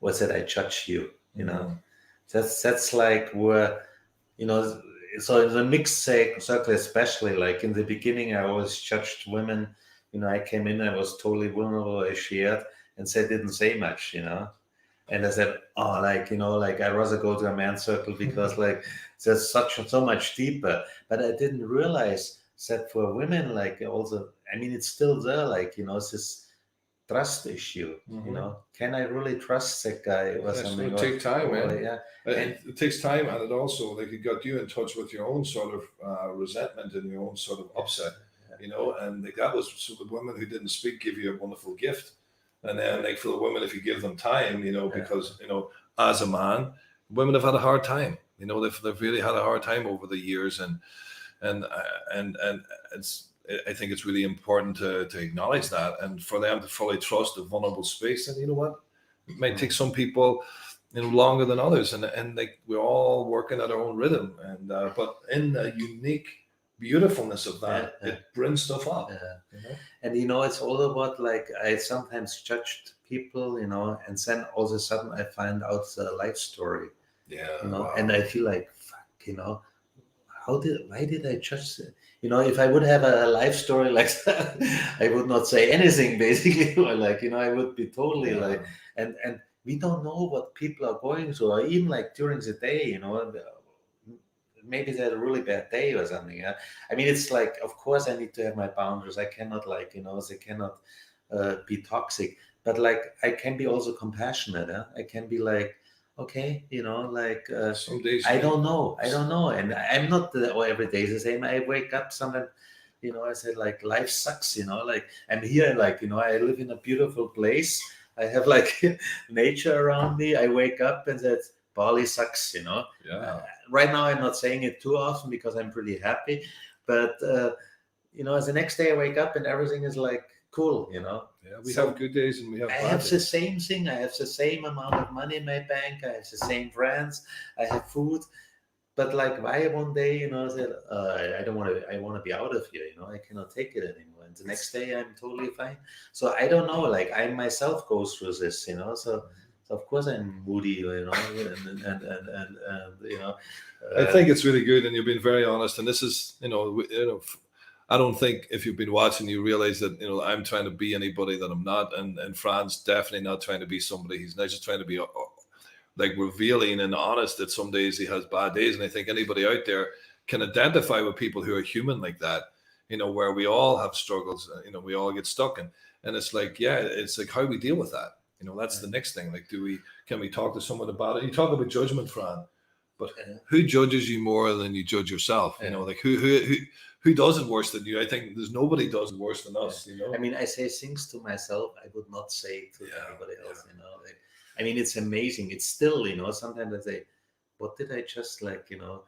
Or that I judge you, that's like where, so in the mixed circle, especially, like in the beginning, I always judged women. I came in, I was totally vulnerable, I shared, and they didn't say much, and I said, I'd rather go to a man's circle because like there's so much deeper. But I didn't realize that for women, like also, it's still there, like, it's this trust issue. Can I really trust that guy or something? It takes time, man. Yeah. It takes time, and it also, like, it got you in touch with your own sort of resentment and your own sort of upset, and like that was, so the women who didn't speak give you a wonderful gift. And then, like, for the women, if you give them time, because as a man, women have had a hard time, You know, they've really had a hard time over the years, and it's, I think it's really important to acknowledge that, and for them to fully trust a vulnerable space. And you know what, it might take some people, you know, longer than others, and like we're all working at our own rhythm, and but in the unique beautifulness of that, Yeah, it brings stuff up. yeah. You know? And you know, it's all about like I sometimes judged people, you know, and then all of a sudden I find out the life story, Yeah, you know, wow. and I feel like fuck, you know, why did I judge the, you know, if I would have a life story like that, I would not say anything basically, or like, you know, I would be totally Yeah. like, and we don't know what people are going through, or even like during the day, you know, maybe they had a really bad day or something. Yeah? I mean, it's like, of course, I need to have my boundaries. I cannot like, you know, they cannot be toxic, but like I can be also compassionate. Huh? I can be like, okay, you know, like Some days I don't know, and I'm not every day is the same. I wake up sometimes. You know, I said like life sucks. You know, like I'm here, like you know, I live in a beautiful place. I have like nature around me. I wake up and said, Bali sucks. You know, Yeah. right now I'm not saying it too often because I'm pretty happy, but you know, the next day I wake up and everything is like cool, you know. Yeah, we So have good days and we have I bad have the days. same thing. I have the same amount of money in my bank. I have the same friends. I have food. But like, why one day, you know, I said, I don't want to. I want to be out of here. You know, I cannot take it anymore. And the next day, I'm totally fine. So I don't know. Like I myself go through this. You know, so of course I'm moody. You know, and you know. I think it's really good, and you've been very honest. And this is, you know, I don't think if you've been watching, you realize that, you know, I'm trying to be anybody that I'm not, and Franz definitely not trying to be somebody. He's not just trying to be like revealing and honest that some days he has bad days, and I think anybody out there can identify with people who are human like that. You know, where we all have struggles. You know, we all get stuck, and it's like, yeah, it's like how we deal with that. You know, that's the next thing. Like, can we talk to someone about it? You talk about judgment, Fran. But who judges you more than you judge yourself? You know, like who does it worse than you? I think there's nobody does it worse than us. You know, I mean, I say things to myself I would not say to anybody else. You know, like, I mean, it's amazing. It's still, you know, sometimes I say, what did I just like, you know.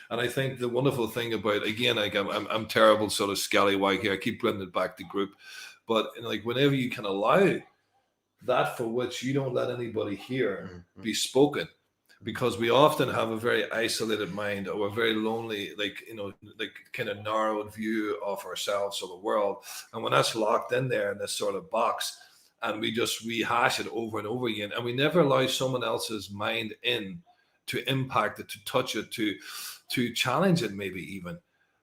And I think the wonderful thing about, again, like I'm terrible sort of scallywag here. I keep bringing it back to group, but like whenever you can allow that for which you don't let anybody hear be spoken, because we often have a very isolated mind or a very lonely, like, you know, like kind of narrowed view of ourselves or the world. And when that's locked in there in this sort of box, and we just rehash it over and over again, and we never allow someone else's mind in to impact it, to touch it, to challenge it, maybe even,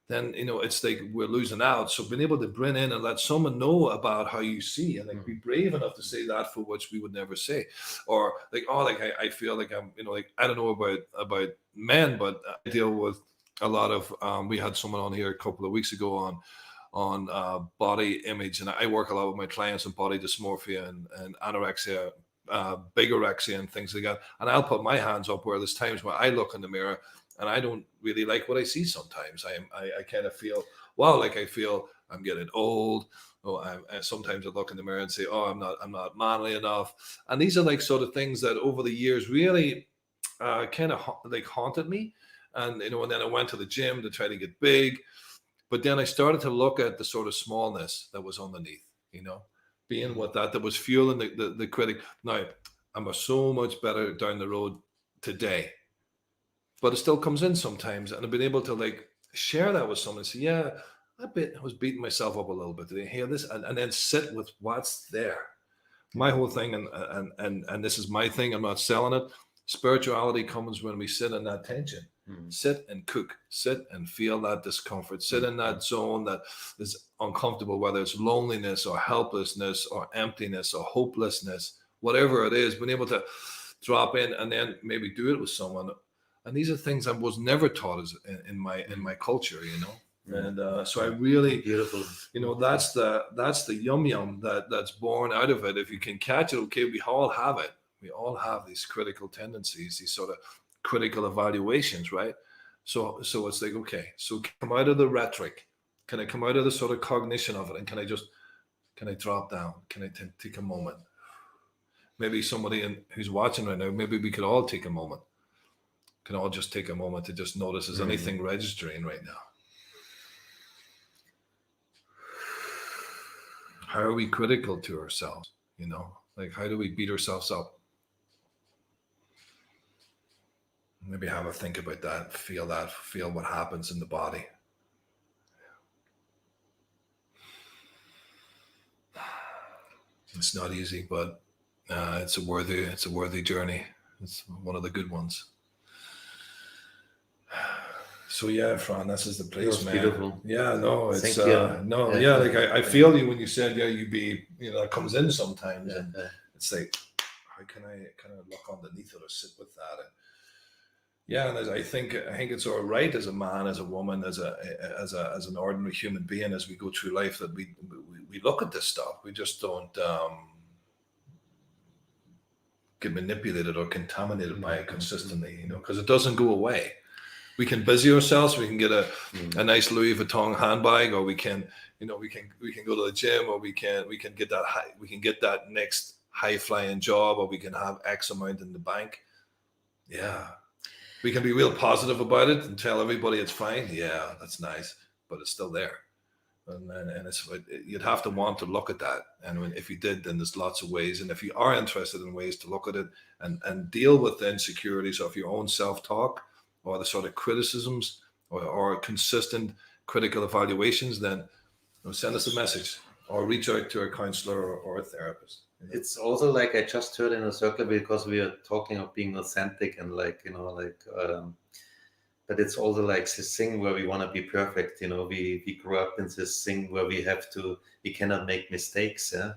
then, you know, it's like we're losing out. So being able to bring in and let someone know about how you see, and like be brave enough to say that for which we would never say, or like, oh, like I feel like I'm, you know, like I don't know about men, but I deal with a lot of. We had someone on here a couple of weeks ago on body image, and I work a lot with my clients on body dysmorphia and anorexia, bigorexia, and things like that. And I'll put my hands up where there's times where I look in the mirror and I don't really like what I see sometimes. I kind of feel, wow, like I feel I'm getting old. Oh, sometimes I look in the mirror and say, oh, I'm not manly enough. And these are like sort of things that over the years really kind of like haunted me. And, you know, and then I went to the gym to try to get big. But then I started to look at the sort of smallness that was underneath, you know, being what that was fueling the critic. Now, I'm so much better down the road today, but it still comes in sometimes. And I've been able to like share that with someone and say, yeah, I was beating myself up a little bit today. Hear this, and then sit with what's there. My whole thing, and this is my thing, I'm not selling it. Spirituality comes when we sit in that tension. Sit and cook, sit and feel that discomfort, sit in that zone that is uncomfortable, whether it's loneliness or helplessness or emptiness or hopelessness, whatever it is, being able to drop in and then maybe do it with someone. And these are things I was never taught as in my culture, you know. And so I really, beautiful, you know, that's the yum that's born out of it. If you can catch it, okay, we all have it. We all have these critical tendencies, these sort of critical evaluations, right? So it's like, okay, so come out of the rhetoric. Can I come out of the sort of cognition of it, and can I drop down? Can I take a moment? Maybe somebody who's watching right now, maybe we could all take a moment can all just take a moment to just notice, is anything registering right now? How are we critical to ourselves? You know, like how do we beat ourselves up? Maybe have a think about that, feel what happens in the body. It's not easy, but it's a worthy journey. It's one of the good ones. So yeah, Fran, this is the place, man. Beautiful. Yeah, no, it's Thank you. no, yeah, like I feel you when you said, yeah, it comes in sometimes, and it's like, how can I kind of look underneath it or sit with that? And yeah, and I think it's all right as a man, as a woman, as an ordinary human being, as we go through life, that we look at this stuff. We just don't get manipulated or contaminated by it consistently, you know, because it doesn't go away. We can busy ourselves. We can get a nice Louis Vuitton handbag, or we can go to the gym, or we can get that next high flying job, or we can have X amount in the bank. Yeah, we can be real positive about it and tell everybody it's fine. Yeah, that's nice, but it's still there. And you'd have to want to look at that. And if you did, then there's lots of ways. And if you are interested in ways to look at it and deal with the insecurities of your own self-talk, or the sort of criticisms or consistent critical evaluations, then send us a message or reach out to a counselor or a therapist. You know? It's also like I just heard in a circle, because we are talking of being authentic and but it's also like this thing where we want to be perfect. You know, we grew up in this thing where we cannot make mistakes. Yeah.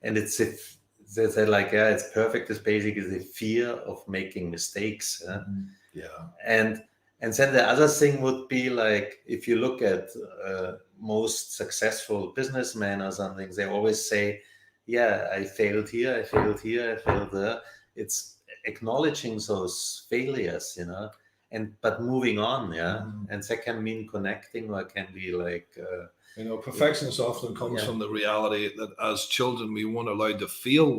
And it's if they say like, yeah, it's perfect. It's basically the fear of making mistakes. Yeah. Yeah. And then the other thing would be like, if you look at most successful businessmen or something, they always say, yeah, I failed here, I failed here, I failed there. It's acknowledging those failures, you know, but moving on, yeah. And that can mean connecting, or can be like perfectionism often comes from the reality that as children we weren't allowed to feel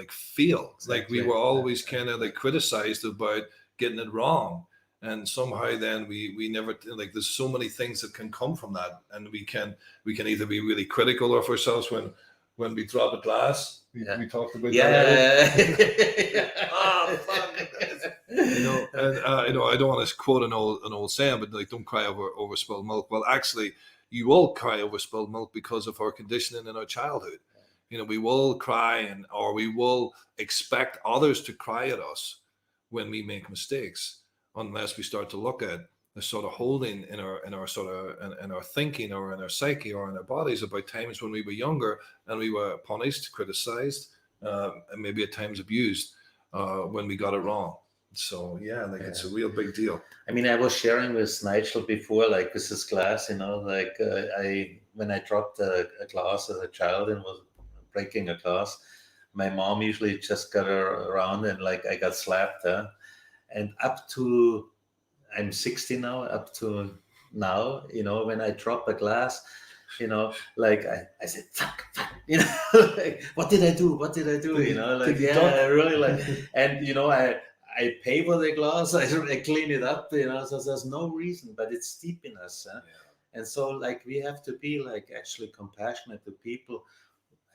feel. Exactly. Like we were always kind of like criticized about getting it wrong, and somehow then we never, like, there's so many things that can come from that, and we can either be really critical of ourselves when we drop a glass. We talked about that. Oh, fuck. And I don't want to quote an old saying, but like, don't cry over spilled milk. Well, actually, you will cry over spilled milk because of our conditioning in our childhood. You know, we will cry, or we will expect others to cry at us when we make mistakes, unless we start to look at the sort of holding in our thinking, or in our psyche, or in our bodies, about times when we were younger and we were punished, criticized, and maybe at times abused when we got it wrong. So it's a real big deal. I mean, I was sharing with Nigel before, like with this glass, you know, like when I dropped a glass as a child and was breaking a glass, my mom usually just got around and like I got slapped. And up to, I'm 60 now, up to now, you know, when I drop a glass, you know, like I said, fuck, you know, like, what did I do? You know, like, I really like, and, you know, I pay for the glass, I clean it up, you know, so there's no reason, but it's deep in us. And so like, we have to be like actually compassionate to people,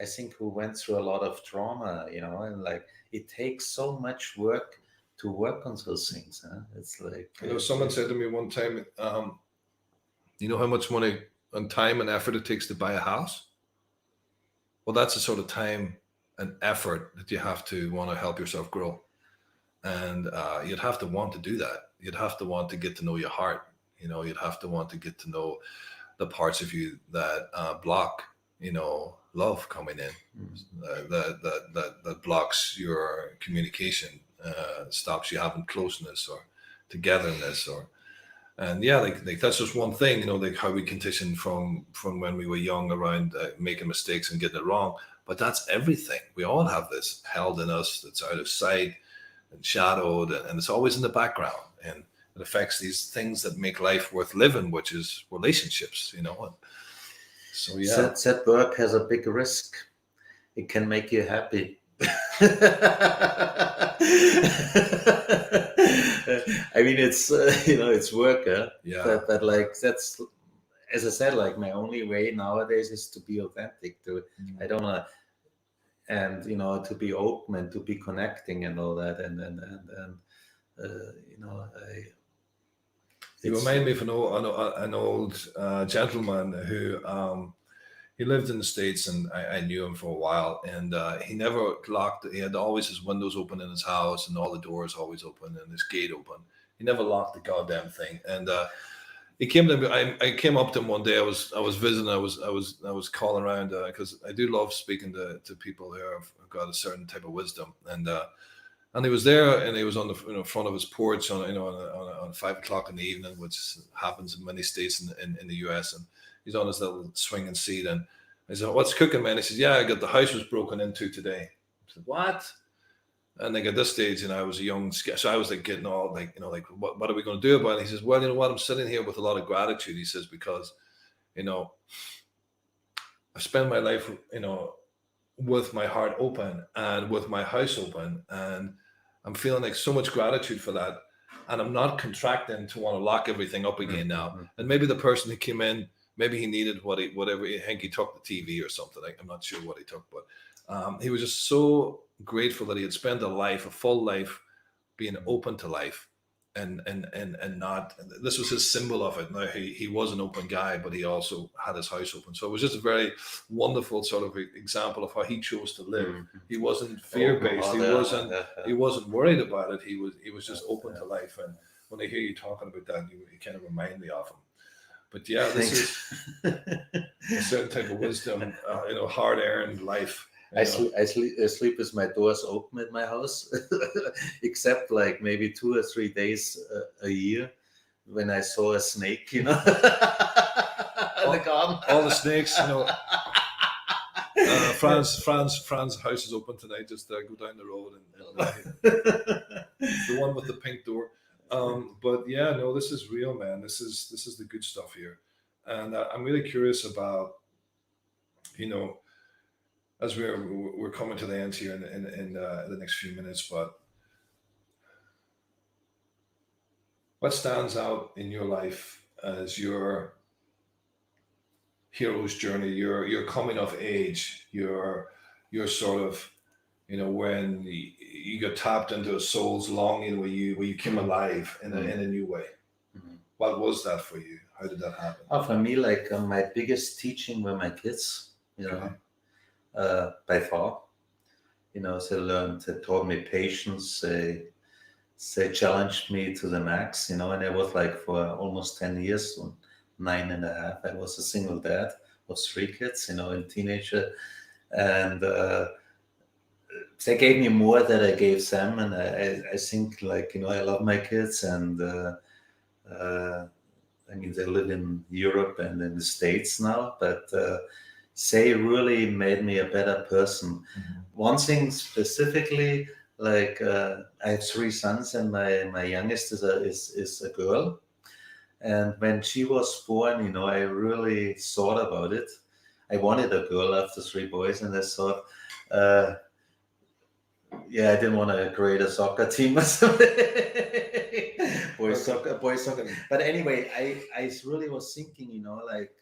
I think, who went through a lot of trauma, you know, and like, it takes so much work to work on those things. It's like, someone said to me one time, you know how much money and time and effort it takes to buy a house? Well, that's the sort of time and effort that you have to want to help yourself grow. And you'd have to want to do that. You'd have to want to get to know your heart. You know, you'd have to want to get to know the parts of you that block, you know, love coming in, that blocks your communication, stops you having closeness or togetherness, and like that's just one thing, you know, like how we conditioned from when we were young around making mistakes and getting it wrong. But that's everything. We all have this held in us that's out of sight and shadowed, and it's always in the background, and it affects these things that make life worth living, which is relationships, you know. And so that work has a big risk. It can make you happy, I mean, it's it's work, Yeah. but like that's, as I said, like my only way nowadays is to be authentic. I don't want to, and to be open and to be connecting and all that, and You it's remind me of an old gentleman who he lived in the States, and I knew him for a while, and he never locked. He had always his windows open in his house, and all the doors always open, and his gate open. He never locked the goddamn thing. And he came to me. I came up to him one day. I was visiting. I was calling around because I do love speaking to people who have got a certain type of wisdom. And he was there, and he was on the front of his porch on 5 o'clock in the evening, which happens in many states in the US. And he's on his little swinging seat, and I said, "What's cooking, man?" He says, "Yeah, I got the house was broken into today." I said, "What?" And like at this stage, I was a young, so I was like getting all like what are we going to do about it? He says, "Well, you know what? I'm sitting here with a lot of gratitude." He says, "Because I've spent my life, with my heart open and with my house open, and I'm feeling like so much gratitude for that. And I'm not contracting to want to lock everything up again now." And maybe the person who came in, maybe he needed whatever. I think he took the TV or something. I'm not sure what he took, but he was just so grateful that he had spent a full life, being open to life, and not. This was his symbol of it. Now he was an open guy, but he also had his house open. So it was just a very wonderful sort of example of how he chose to live. He wasn't fear based. He wasn't worried about it. He was just open to life. And when I hear you talking about that, you kind of remind me of him. But yeah, this is a certain type of wisdom, hard earned life. I sleep with my doors open at my house, except like maybe 2 or 3 days a year when I saw a snake, in the garden. All the snakes, Fran's house is open tonight. Just go down the road, and the one with the pink door. But yeah, no, this is real, man. This is the good stuff here, and I'm really curious about, as we're coming to the end here in the next few minutes, but what stands out in your life as your hero's journey, your coming of age, your sort of, when you got tapped into a soul's longing, where you came alive in a new way? What was that for you? How did that happen? Oh, for me, like my biggest teaching were my kids, by far. They taught me patience. They challenged me to the max, and I was like for almost 10 years, 9.5, I was a single dad of 3 kids, a teenager. And they gave me more than I gave them. And I think, like, I love my kids, and I mean, they live in Europe and in the States now, but they really made me a better person. One thing specifically, like I have 3 sons, and my youngest is a girl. And when she was born, I really thought about it. I wanted a girl after 3 boys, and I thought, I didn't want to create a soccer team or something. Boys soccer. But anyway, I really was thinking, like,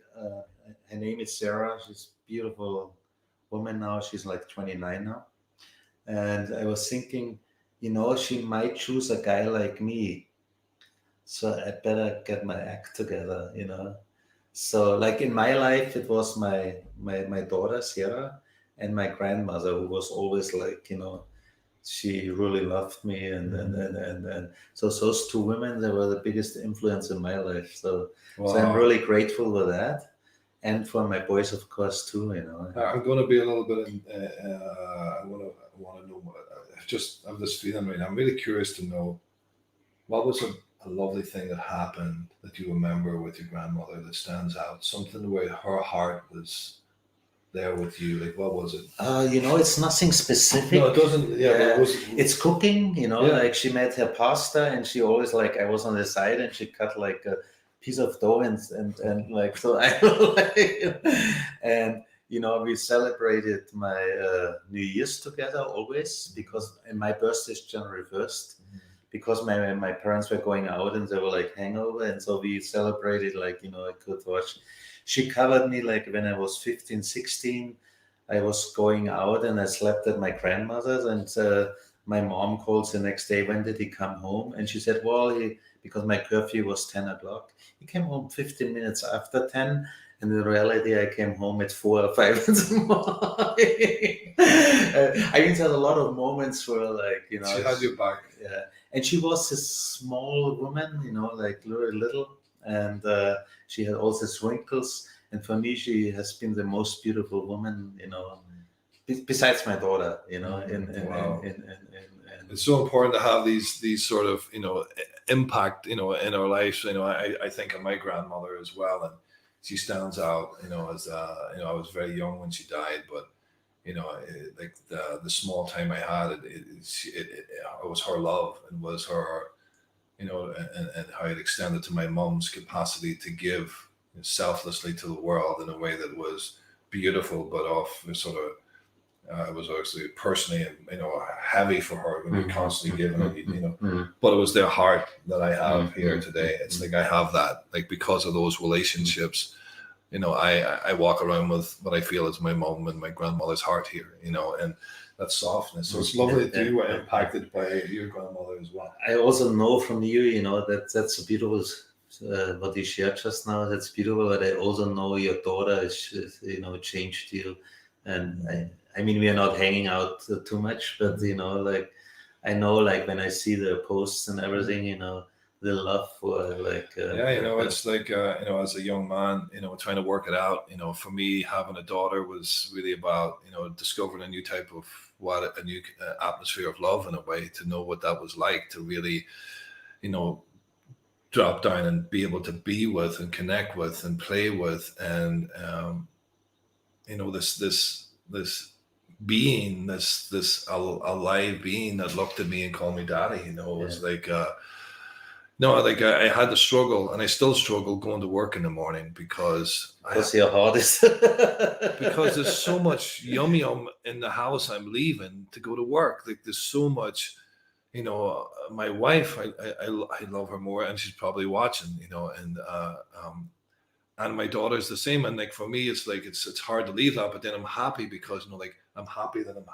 her name is Sarah. She's a beautiful woman now. She's like 29 now. And I was thinking, she might choose a guy like me. So I better get my act together, So like in my life, it was my daughter, Sarah, and my grandmother, who was always like, she really loved me. And so those 2 women, they were the biggest influence in my life. So I'm really grateful for that. And for my boys, of course, too, I'm going to be a little bit, I want to know, I just have this feeling right now. I'm really curious to know, what was a lovely thing that happened that you remember with your grandmother that stands out? Something where her heart was there with you. Like, what was it? It's nothing specific. No, it doesn't. Yeah, it's cooking. Like she made her pasta, and she always, like, I was on the side, and she cut like a piece of dough and like, so I like, and we celebrated my New Year's together always, because and my birthday is January 1st, because my parents were going out and they were like hangover, and so we celebrated like I could watch. She covered me like when I was 15, 16. I was going out and I slept at my grandmother's, and my mom calls the next day, when did he come home? And she said, well, because my curfew was 10 o'clock, he came home 15 minutes after 10. And in reality, I came home at 4 or 5 in the morning. I mean, there are a lot of moments where, like, She had your back. Yeah. And she was a small woman, like very little. And she had all these wrinkles. And for me, she has been the most beautiful woman, besides my daughter, Wow. It's so important to have these sort of, impact, in our lives. I think of my grandmother as well. And she stands out, as I was very young when she died, but like the small time I had, it was her love, and was her, and how it extended to my mom's capacity to give selflessly to the world in a way that was beautiful, but sort of. It was actually personally, heavy for her when you're constantly giving it, but it was their heart that I have here today. It's like I have that, like, because of those relationships, I walk around with what I feel is my mom and my grandmother's heart here, and that softness. So it's lovely that you were impacted by your grandmother as well. I also know from you, that's a beautiful, what you shared just now. That's beautiful. But I also know your daughter is changed you. And I mean, we are not hanging out too much, but like I know, like when I see the posts and everything, the love for like it's like as a young man, trying to work it out. For me, having a daughter was really about discovering a new type of a new atmosphere of love, in a way, to know what that was like, to really drop down and be able to be with and connect with and play with, and this being, this alive being that looked at me and called me daddy. It was like I had to struggle, and I still struggle going to work in the morning, because your heart is because there's so much yum in the house I'm leaving to go to work. Like, there's so much. My wife, I love her more, and she's probably watching. And my daughter's the same. And like, for me, it's like it's hard to leave that, but then I'm happy, because I'm happy that I'm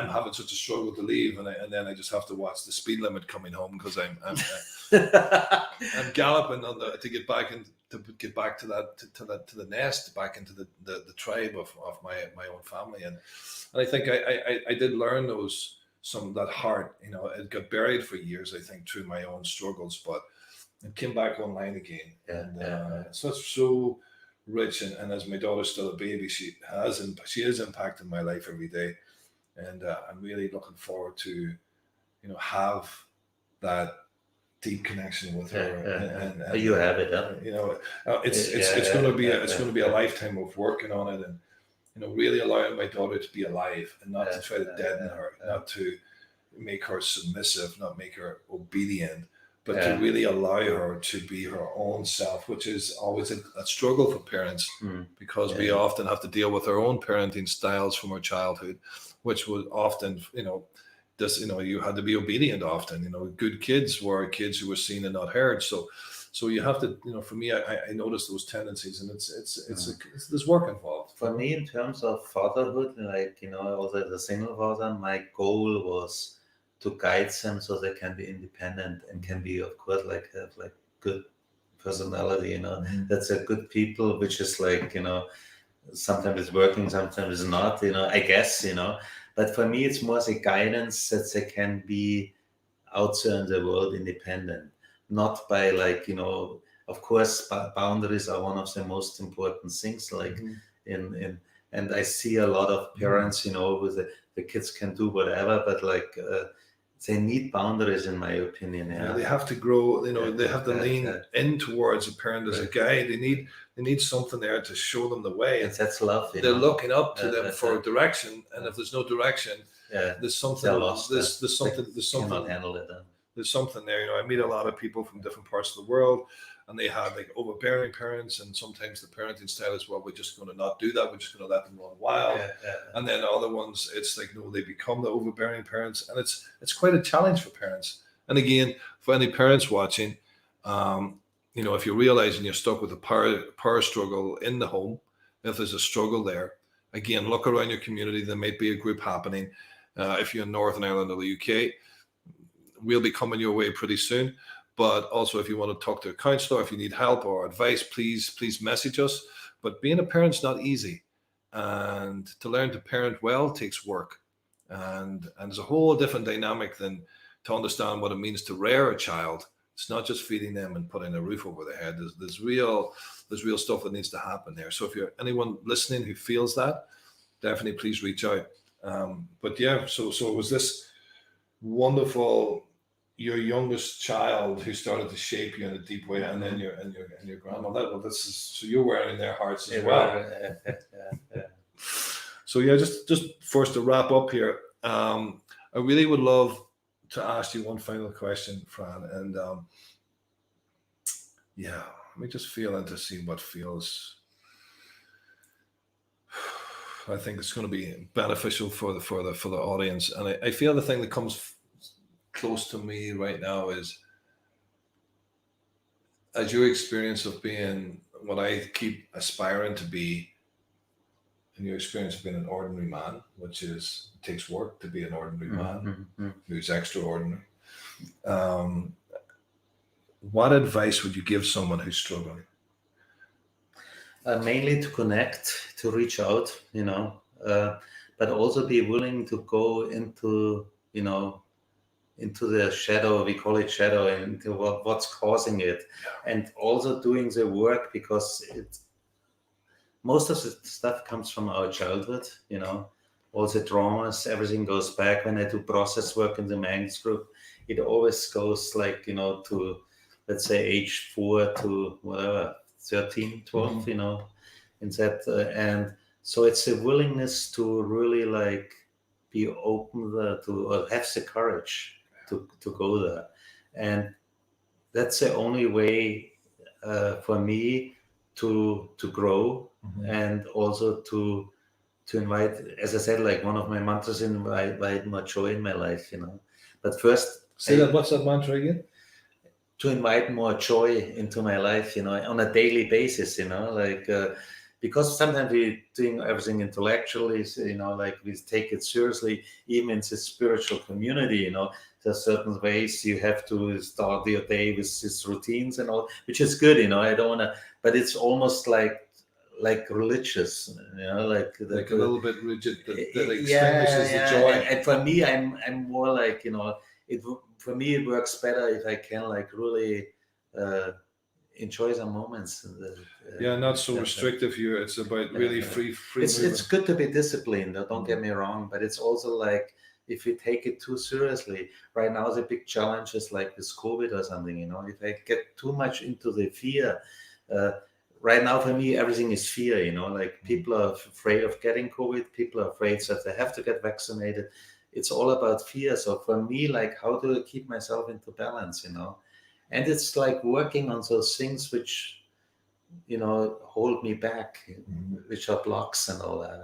having such a struggle to leave, and then I just have to watch the speed limit coming home, because I'm I'm galloping to get back to the nest, back into the tribe of my own family. And I think I did learn that heart. It got buried for years, I think, through my own struggles, but it came back online again. So it's so rich. And as my daughter's still a baby, she is impacting my life every day. And I'm really looking forward to, have that deep connection with her. And you have it, it's going to be a lifetime of working on it, and really allowing my daughter to be alive, and not to try to deaden her, not to make her submissive, not make her obedient, but to really allow her to be her own self, which is always a struggle for parents, because we often have to deal with our own parenting styles from our childhood, which was often, you had to be obedient often. Good kids were kids who were seen and not heard. So you have to, for me, I notice those tendencies, and it's there's work involved. For me, in terms of fatherhood, like, also as a single father, my goal was to guide them so they can be independent and can be, of course, like have like good personality. That's a good people, which is like, sometimes it's working, sometimes it's not. I guess. But for me, it's more as a guidance that they can be out there in the world independent, not by like, of course, boundaries are one of the most important things. Like and I see a lot of parents, with the kids can do whatever, but like they need boundaries, in my opinion. They have to grow. They have to lean in towards a parent as a guide. They need something there to show them the way. And that's love. They're looking up to them for direction, and if there's no direction, there's something. There's something. Cannot handle it. There's something there. I meet a lot of people from different parts of the world, and they had like overbearing parents, and sometimes the parenting style is, well, we're just going to not do that, we're just going to let them run wild. And then other ones, it's like, no, they become the overbearing parents, and it's quite a challenge for parents. And again, for any parents watching, if you're realizing you're stuck with a power struggle in the home, if there's a struggle there, again, look around your community. There might be a group happening. If you're in Northern Ireland or the UK, we'll be coming your way pretty soon. But also, if you want to talk to a counselor, if you need help or advice, please message us. But being a parent's not easy. And to learn to parent well takes work. And there's a whole different dynamic than to understand what it means to rear a child. It's not just feeding them and putting a roof over their head. There's real stuff that needs to happen there. So if you're anyone listening who feels that, definitely please reach out. But yeah, so it was this wonderful, your youngest child who started to shape you in a deep way, and then your grandma. So you're wearing their hearts as well. So yeah, just for us to wrap up here, I really would love to ask you one final question, Fran, and let me just feel into see what feels. I think it's going to be beneficial for the audience, and I feel the thing that comes close to me right now is, as your experience of being what I keep aspiring to be, and your experience of being an ordinary man, which is, it takes work to be an ordinary man who's extraordinary. What advice would you give someone who's struggling? Mainly to connect, to reach out, but also be willing to go into the shadow, we call it shadow, into what's causing it. And also doing the work, because most of the stuff comes from our childhood, all the traumas, everything goes back. When I do process work in the Manx group, it always goes like, to, let's say, age 4 to whatever, 13, 12, in that. And so it's a willingness to really like be open or have the courage to go there. And that's the only way for me to grow, and also to invite, as I said, like one of my mantras, invite more joy in my life, But first, what's that mantra again? To invite more joy into my life, on a daily basis, because sometimes we're doing everything intellectually, like we take it seriously, even in the spiritual community, there's certain ways you have to start your day with these routines and all, which is good, I don't want to, but it's almost like religious, like a little bit rigid, that extinguishes the joy. And for me, I'm more like, for me, it works better if I can like really enjoy some moments. Not so restrictive here. It's about really free. It's good to be disciplined. Don't get me wrong, but it's also like, if you take it too seriously, right now the big challenge is like with COVID or something. If I get too much into the fear, right now for me everything is fear. Like people are afraid of getting COVID. People are afraid that they have to get vaccinated. It's all about fear. So for me, like, how do I keep myself into balance? And it's like working on those things which, hold me back, which are blocks and all that.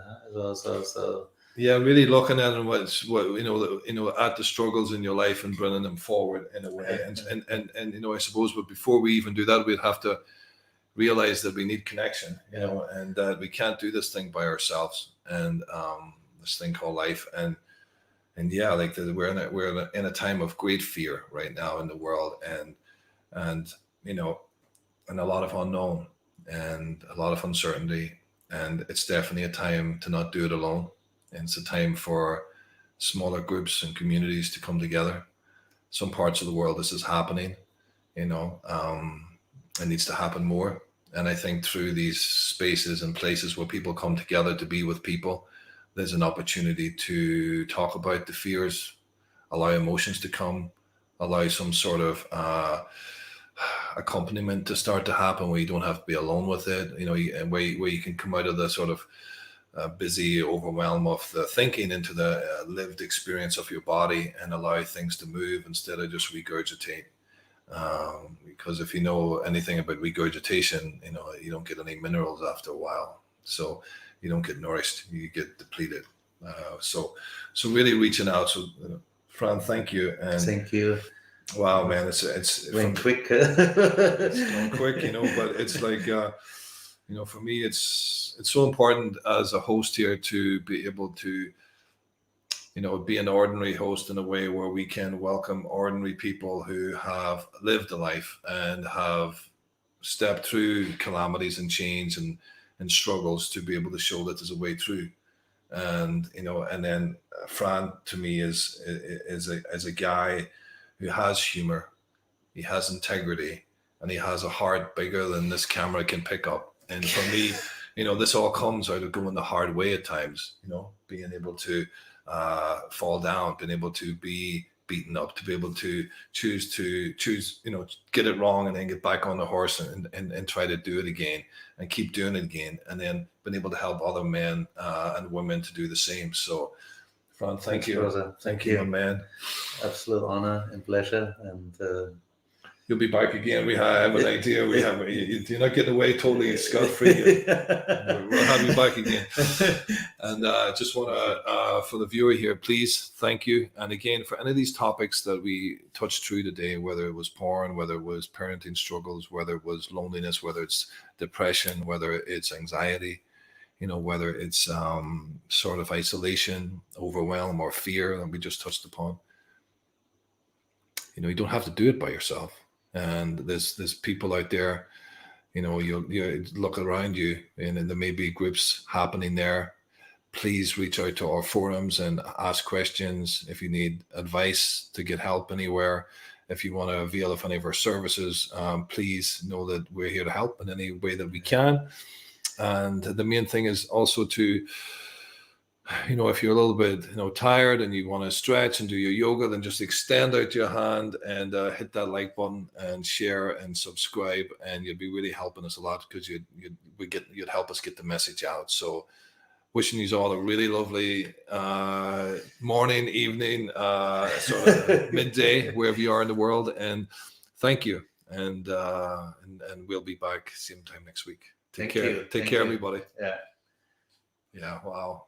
So. Yeah, really looking at what at the struggles in your life and bringing them forward in a way. And I suppose, but before we even do that, we'd have to realize that we need connection, and that we can't do this thing by ourselves. And this thing called life, and like we're in a time of great fear right now in the world, and a lot of unknown and a lot of uncertainty, and it's definitely a time to not do it alone. And it's a time for smaller groups and communities to come together. Some parts of the world this is happening, it needs to happen more. And I think through these spaces and places where people come together to be with people, there's an opportunity to talk about the fears, allow emotions to come, allow some sort of accompaniment to start to happen where you don't have to be alone with it, and where you can come out of the sort of busy overwhelm of the thinking into the lived experience of your body, and allow things to move instead of just regurgitate. Because if you know anything about regurgitation, you don't get any minerals after a while. So you don't get nourished, you get depleted. So really reaching out. So, Fran, thank you. And Thank you. wow, man, it's Went quick. it's gone quick, but it's like, for me, it's so important as a host here to be able to, be an ordinary host in a way where we can welcome ordinary people who have lived a life and have stepped through calamities and change and struggles to be able to show that there's a way through. And, and then Fran to me is a guy who has humor, he has integrity, and he has a heart bigger than this camera can pick up. And for me, this all comes out of going the hard way at times, being able to fall down, being able to be beaten up, to be able to choose, get it wrong and then get back on the horse and try to do it again and keep doing it again. And then being able to help other men and women to do the same. So, Fran, thank you. Brother. Thank you, my man. Absolute honor and pleasure. And you'll be back again. We have an idea. You're not getting away totally scot-free. We'll have you back again. And I just want to, for the viewer here, please, thank you. And again, for any of these topics that we touched through today, whether it was porn, whether it was parenting struggles, whether it was loneliness, whether it's depression, whether it's anxiety, whether it's sort of isolation, overwhelm, or fear that we just touched upon. You don't have to do it by yourself. And there's people out there, you look around you and there may be groups happening there. Please reach out to our forums and ask questions. If you need advice to get help anywhere, if you want to avail of any of our services, please know that we're here to help in any way that we can. And the main thing is also to, if you're a little bit, tired and you want to stretch and do your yoga, then just extend out your hand and hit that like button and share and subscribe, and you'll be really helping us a lot because you'd help us get the message out. So, wishing you all a really lovely morning, evening, sort of midday, wherever you are in the world, and thank you. And we'll be back same time next week. Take care. Take care, everybody. Yeah. Yeah. Wow.